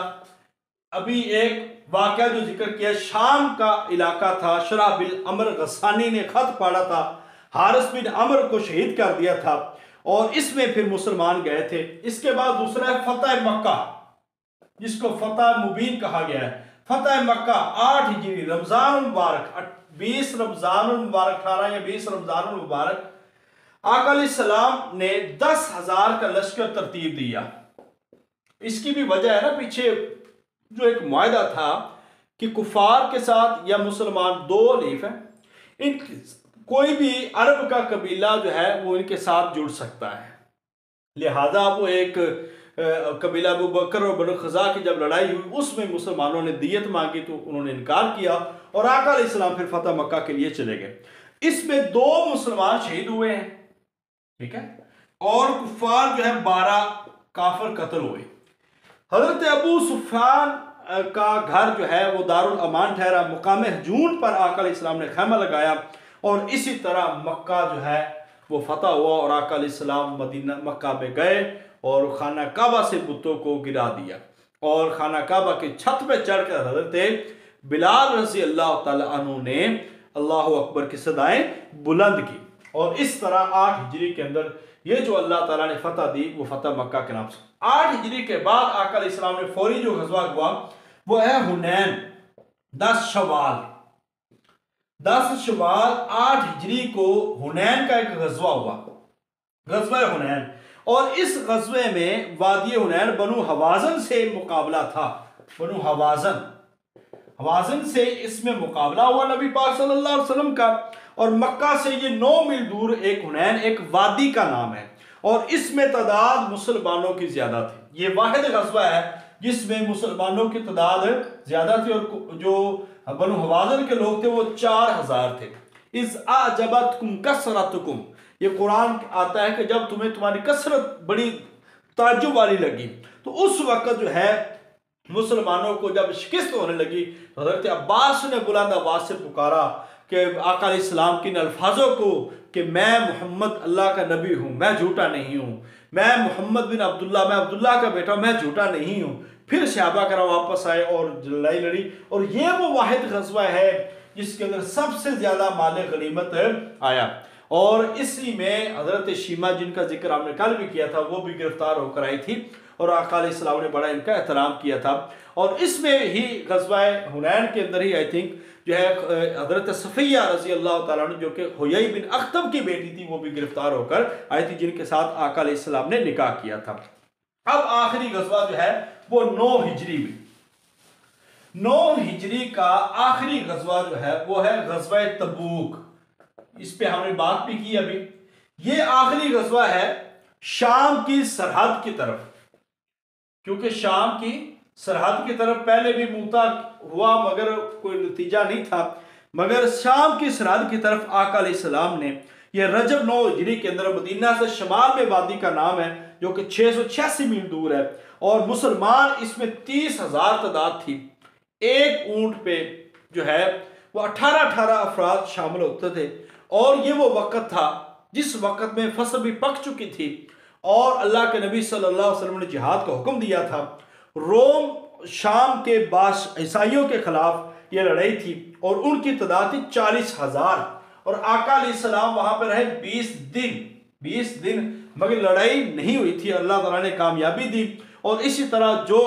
अभी एक वाक़या जो जिक्र किया, शाम का इलाका था, शराह बिन अमर गसानी ने खत पढ़ा था, हारिस बिन अमर को शहीद कर दिया था और इसमें फिर मुसलमान गए थे। इसके बाद दूसरा है फतह मक्का, जिसको फतह मुबीन कहा गया है। फतह मक्का 8 हिजरी, रमजान मुबारक 20 रमजान मुबारक 18 या 20 रमजान मुबारक, आका अलैहिस्सलाम ने 10,000 का लश्कर तरतीब दिया। इसकी भी वजह है ना, पीछे जो एक मुआहदा था कि कुफार के साथ या मुसलमान 2 हलीफ हैं, इन कोई भी अरब का कबीला जो है वो इनके साथ जुड़ सकता है। लिहाजा वो एक कबीला अबू बकर और बनु खज़ा की जब लड़ाई हुई उसमें मुसलमानों ने दियत मांगी तो उन्होंने इनकार किया और आका अलैहिस्सलाम फिर फतह मक्का के लिए चले गए। इसमें 2 मुसलमान शहीद हुए हैं, ठीक है, और कुफार जो है 12 काफिर कत्ल हुए। हजरत अबू सुफियान का घर जो है वो दारुल अमान ठहरा। मुकाम हजून पर आका अलैहिस्सलाम ने खैमा लगाया और इसी तरह मक्का जो है वो फतह हुआ और आका अलैहिस्सलाम मदीना मक्का में गए और खाना काबा से बुतों को गिरा दिया और खाना काबा की छत पे चढ़कर हजरत बिलाल रज़ी अल्लाह तआला अन्हु ने अल्लाहु अकबर की सदाएं बुलंद की। और इस तरह 8 हिजरी के अंदर ये जो अल्लाह ताला ने फतह दी वो फतह मक्का के नाम से। 8 हिजरी के बाद आका अलैहिस्सलाम ने फौरी जो गज़वा हुआ वो है हुनैन, 10 शवाल 8 हिजरी को हुनैन का एक गज़वा हुआ, गज़वा हुनैन। और इस गज़वे में वादी हुनैन बनु हवाज़न से मुकाबला था। बनु हवाज़न, हवाज़िन से इसमें मुकाबला हुआ नबी पाक सल्लल्लाहु अलैहि वसल्लम का। और मक्का से ये 9 मील दूर एक हुनैन, एक वादी का नाम है, और इसमें तादाद मुसलमानों की ज्यादा थी। ये वाहिद गज़वा है जिसमें मुसलमानों की तादाद ज्यादा थी, और जो बनु हवाज़िन के लोग थे वो 4000 थे। इस आजबतकुम कसरतकुम, ये कुरान आता है कि जब तुम्हें तुम्हारी कसरत बड़ी ताज्जुब वाली लगी, तो उस वक्त जो है मुसलमानों को जब शिकस्त होने लगी तो हज़रत अब्बास ने बुलंद आवाज से पुकारा कि आका अलैहिस्सलाम के इन अल्फाजों को कि मैं मोहम्मद अल्लाह का नबी हूँ, मैं झूठा नहीं हूँ, मैं मोहम्मद बिन अब्दुल्ला, मैं अब्दुल्ला का बेटा, मैं झूठा नहीं हूँ। फिर सहाबा कराम वापस आए और लड़ाई लड़ी, और ये वो वाहिद गज़वा है जिसके अंदर सबसे ज्यादा माल गनीमत आया। और इसी में हजरत शीमा, जिनका जिक्र हमने कल भी किया था, वो भी गिरफ्तार होकर आई थी, और आका अलैहिस्सलाम ने बड़ा इनका एहतराम किया था। और इसमें ही गज़वा हुनैन के अंदर ही आई थिंक जो है हजरत सफ़िया रज़ी अल्लाह ताला अन्हा, जो कि हुयई बिन अख्तब की बेटी थी, वो भी गिरफ्तार होकर आई थी, जिनके साथ आका अलैहिस्सलाम ने निकाह किया था। अब आखिरी गज़वा जो है वो 9 हिजरी में, 9 हिजरी का आखिरी गज़वा जो है वो है गज़वा तबूक। इस पे हमने बात भी की अभी। ये आखिरी गज़वा है शाम की सरहद की तरफ, क्योंकि शाम की सरहद की तरफ पहले भी मूता हुआ मगर कोई नतीजा नहीं था, मगर शाम की सरहद की तरफ आका अलैहिस्सलाम ने, यह रजब 9 हिजरी के अंदर, मदीना से शमाल में वादी का नाम है जो कि 686 मील दूर है, और मुसलमान इसमें 30,000 तादाद थी। एक ऊंट पे जो है वो 18 अफराद शामिल होते थे, और ये वो वक्त था जिस वक्त में फसल भी पक चुकी थी और अल्लाह के नबी सल्लल्लाहु अलैहि वसल्लम ने जिहाद का हुक्म दिया था। रोम शाम के बाश ईसाइयों के खिलाफ ये लड़ाई थी, और उनकी तादाद थी 40,000, और आका अलैहिस्सलाम वहां पर रहे 20 दिन, मगर लड़ाई नहीं हुई थी। अल्लाह ताला ने कामयाबी दी, और इसी तरह जो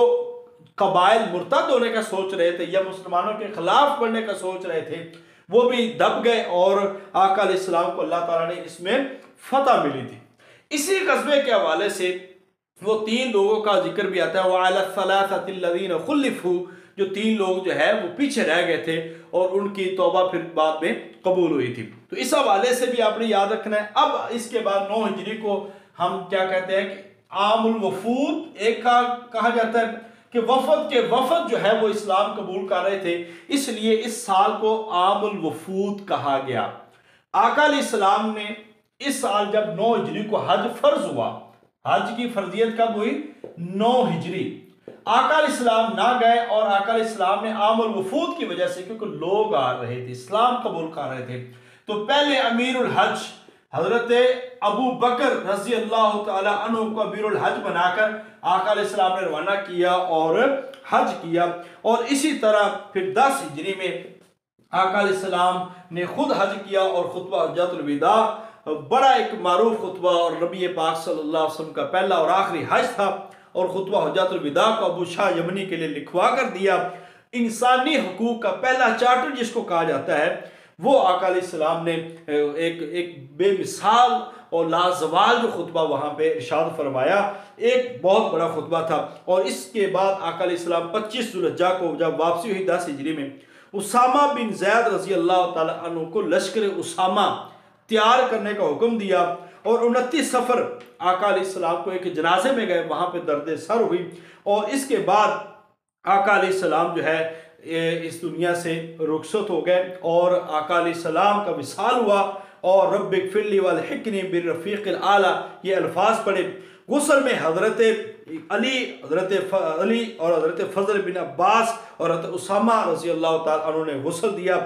कबाइल मुर्तद होने का सोच रहे थे या मुसलमानों के खिलाफ बढ़ने का सोच रहे थे, वो भी दब गए, और आका अलैहिस्सलाम को अल्लाह ताला ने इसमें फतह मिली थी। इसी कस्बे के हवाले से वो 3 लोगों का जिक्र भी आता है, वो अला सलासतिल्लज़ीना खुलिफू, जो 3 लोग जो है वो पीछे रह गए थे, और उनकी तौबा फिर बाद में कबूल हुई थी। तो इस हवाले से भी आपने याद रखना है। अब इसके बाद 9 हिजरी को हम क्या कहते हैं कि आमुल वफूद एक का कहा जाता है, कि वफद के वफद जो है वो इस्लाम कबूल कर रहे थे, इसलिए इस साल को आमुल वफूद कहा गया। आका अलैहिस्सलाम ने इस साल जब 9 हिजरी को हज फर्ज हुआ, हज की फर्जियत कब हुई? 9 हिजरी। आका अलैहिस्सलाम ना गए, और आका अलैहिस्सलाम ने आमुल वफूद की वजह से, क्योंकि लोग आ रहे थे, इस्लाम कबूल कर रहे थे, तो पहले अमीरुल हज हजरत अबू बकर रजी अल्लाह तआला अन्हु को अमीरुल हज बनाकर आका अलैहिस्सलाम ने रवाना किया और हज किया। और इसी तरह फिर 10 हिजरी में आका अलैहिस्सलाम ने खुद हज किया, और खुतबा हज्जतुल विदा बड़ा एक मारूफ खुतबा, और नबी पाक सल्लल्लाहु अलैहि वसल्लम का पहला और आखिरी हज था, और खुतबा हज्जतुल विदा को अबू शाह यमनी के लिए लिखवा कर दिया। इंसानी हुकूक का पहला चार्टर जिसको कहा जाता है, वो आका अलैहिस्सलाम ने एक बेमिसाल और लाजवाल जो खुतबा वहाँ पे इरशाद फरमाया, एक बहुत बड़ा खुतबा था। और इसके बाद आका अलैहिस्सलाम 25 ज़ुल्हिज्जा को जब वापसी हुई 10 हिजरी में, उसामा बिन ज़ैद रज़ी अल्लाह ताला अन्हु को लश्कर उसामा तैयार करने का हुक्म दिया, और 29 सफ़र आका अलैहिस्सलाम को एक जनाजे में गए, वहाँ पे दर्द सर हुई, और इसके बाद आका अलैहिस्सलाम जो है इस दुनिया से रुखसत हो गए, और आका अलैहिस्सलाम का विसाल हुआ, और रब्बिगफिरली वल्हिक़नी बिर्रफ़ीक़िल आला ये अल्फाज पढ़े। गुस्ल में हज़रत अली और हज़रत फ़ज़ल बिन अब्बास और हज़रत उसामा रज़ी अल्लाह ताला अन्हु ने गुस्ल दिया।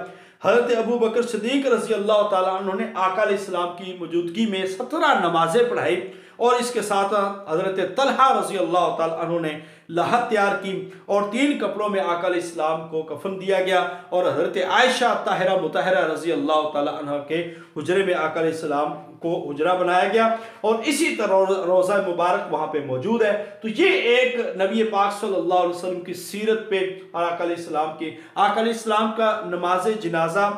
हज़रत अबू बकर सिद्दीक़ रज़ी अल्लाह ताला अन्हु ने आका अलैहिस्सलाम की मौजूदगी में 17 नमाजें पढ़ाई, और इसके साथ हज़रत तलहा रज़ी अल्लाह ताला अन्हु ने लाहत तैयार की, और 3 कपड़ों में आका अलैहिस्सलाम को कफन दिया गया, और हज़रत आयशा ताहिरा मुतहरा रज़ी अल्लाह ताला अन्हा के हुजरे में आका अलैहिस्सलाम को हुजरा बनाया गया, और इसी तरह रोज़ा मुबारक वहाँ पे मौजूद है। तो ये एक नबी पाक सल्लल्लाहु अलैहि वसल्लम की सीरत पे आका अलैहिस्सलाम का नमाज जनाजा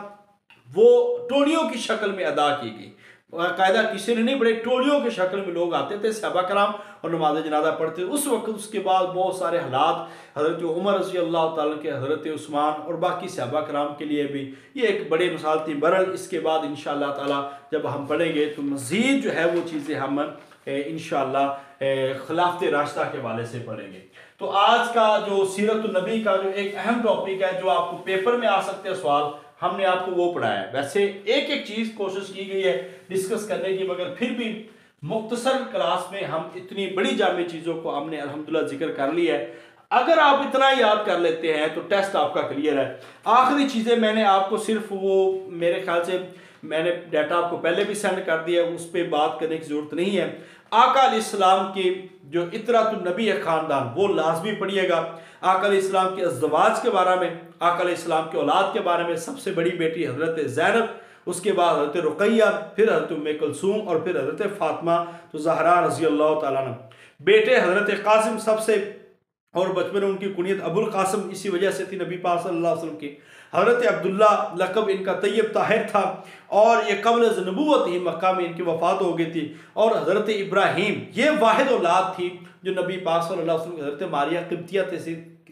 वो टोलियों की शक्ल में अदा की गई। कायदा किसी ने नहीं, बड़े टोलियों के शक्ल में लोग आते थे सहाबा कराम और नमाज जनाजा पढ़ते। उस वक्त उसके बाद बहुत सारे हालात हज़रत उमर रज़ी अल्लाह ताला के, हज़रत उस्मान और बाकी सहाबा कराम के लिए भी ये एक बड़ी मिसाल थी। बहरहाल इसके बाद इंशाअल्लाह ताला जब हम पढ़ेंगे तो मज़ीद जो है वो चीज़ें हम इंशाअल्लाह खिलाफत रास्ता के हवाले से पढ़ेंगे। तो आज का जो सीरत नबी का जो एक अहम टॉपिक है, जो आपको पेपर में आ सकते हैं सवाल, हमने आपको वो पढ़ाया है। वैसे एक एक चीज़ कोशिश की गई है डिस्कस करने की, मगर फिर भी मुख्तसर क्लास में हम इतनी बड़ी जामे चीज़ों को हमने अल्हम्दुलिल्लाह जिक्र कर लिया है। अगर आप इतना याद कर लेते हैं तो टेस्ट आपका क्लियर है। आखिरी चीज़ें मैंने आपको सिर्फ वो, मेरे ख्याल से मैंने डाटा आपको पहले भी सेंड कर दिया, उस पर बात करने की ज़रूरत नहीं है। आका अलैहिस्सलाम की जो इतरातुन नबी है ख़ानदान, वो लाजमी पढ़िएगा। आका अलैहिस्सलाम के अज़वाज के बारे में, आका अलैहिस्सलाम के औलाद के बारे में, सबसे बड़ी बेटी हज़रत ज़ैनब, उसके बाद हज़रत रुक़ैया, फिर हज़रत उम्मे कुलसूम और फिर हज़रत फ़ातिमा तो ज़हरा रज़ी अल्लाह तआला अन्हा। बेटे हज़रत क़ासिम सबसे, और बचपन में उनकी कुनियत अबुल कासिम इसी वजह से थी नबी पाक सल्लल्लाहु अलैहि वसल्लम की। हज़रत अब्दुल्ला लक़ब इनका तैयब ताहिर था और ये क़ब्ल नबूवत ही मक्का में इनकी वफ़ात हो गई थी। और हज़रत इब्राहीम ये वाहिद औलाद थी जो नबी पाक सल्लल्लाहु अलैहि वसल्लम हज़रत मारिया क़िब्तिया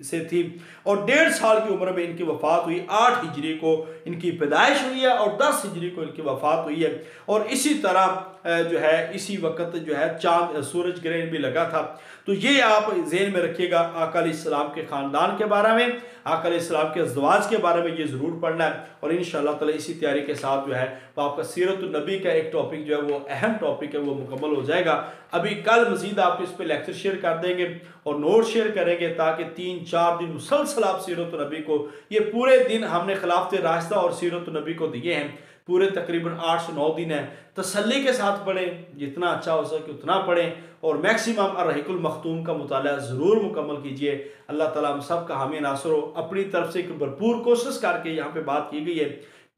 से थी, और 1.5 साल की उम्र में इनकी वफ़ात हुई। 8 हिजरी को इनकी पैदाइश हुई है और 10 हिजरी को इनकी वफ़ात हुई है। और इसी तरह जो है इसी वक्त जो है चाँद सूरज ग्रहण भी लगा था। तो ये आप ज़हन में रखिएगा। आका अलैहिस्सलाम के ख़ानदान के बारे में, आका अलैहिस्सलाम के अज़वाज के बारे में ये ज़रूर पढ़ना है। और इंशाअल्लाह ताला इसी तैयारी के साथ जो है वो आपका सीरत नबी का एक टॉपिक जो है वो अहम टॉपिक है वो मुकम्मल हो जाएगा। अभी कल मज़ीद आप इस पर लेक्चर शेयर कर देंगे और नोट शेयर करेंगे, ताकि 3-4 दिन मुसलसल आप सीरत नबी को, ये पूरे दिन हमने खिलाफत रास्ता और सीरत नबी को दिए हैं, पूरे तकरीबन 8 से 9 दिन है। तसल्ली के साथ पढ़ें, जितना अच्छा हो सके उतना पढ़ें, और मैक्सिमम अर्रहीकुल मखतूम का मुताला ज़रूर मुकम्मल कीजिए। अल्लाह ताला हम सब का हामी नासर हो। अपनी तरफ से एक भरपूर कोशिश करके यहाँ पे बात की गई है,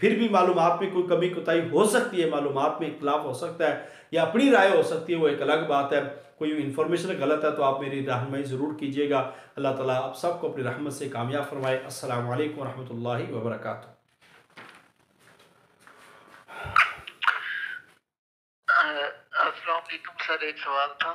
फिर भी मालूमात में कोई कमी कोताही हो सकती है, मालूमात में इख्तिलाफ हो सकता है या अपनी राय हो सकती है, वो एक अलग बात है। कोई इन्फॉर्मेशन गलत है तो आप मेरी रहनुमाई ज़रूर कीजिएगा। अल्लाह ताला आप सबको अपनी रहमत से कामयाब फरमाए। अस्सलामु अलैकुम रहमतुल्लाहि व बरकातुहू। अस्सलाम वालेकुम सर, एक सवाल था।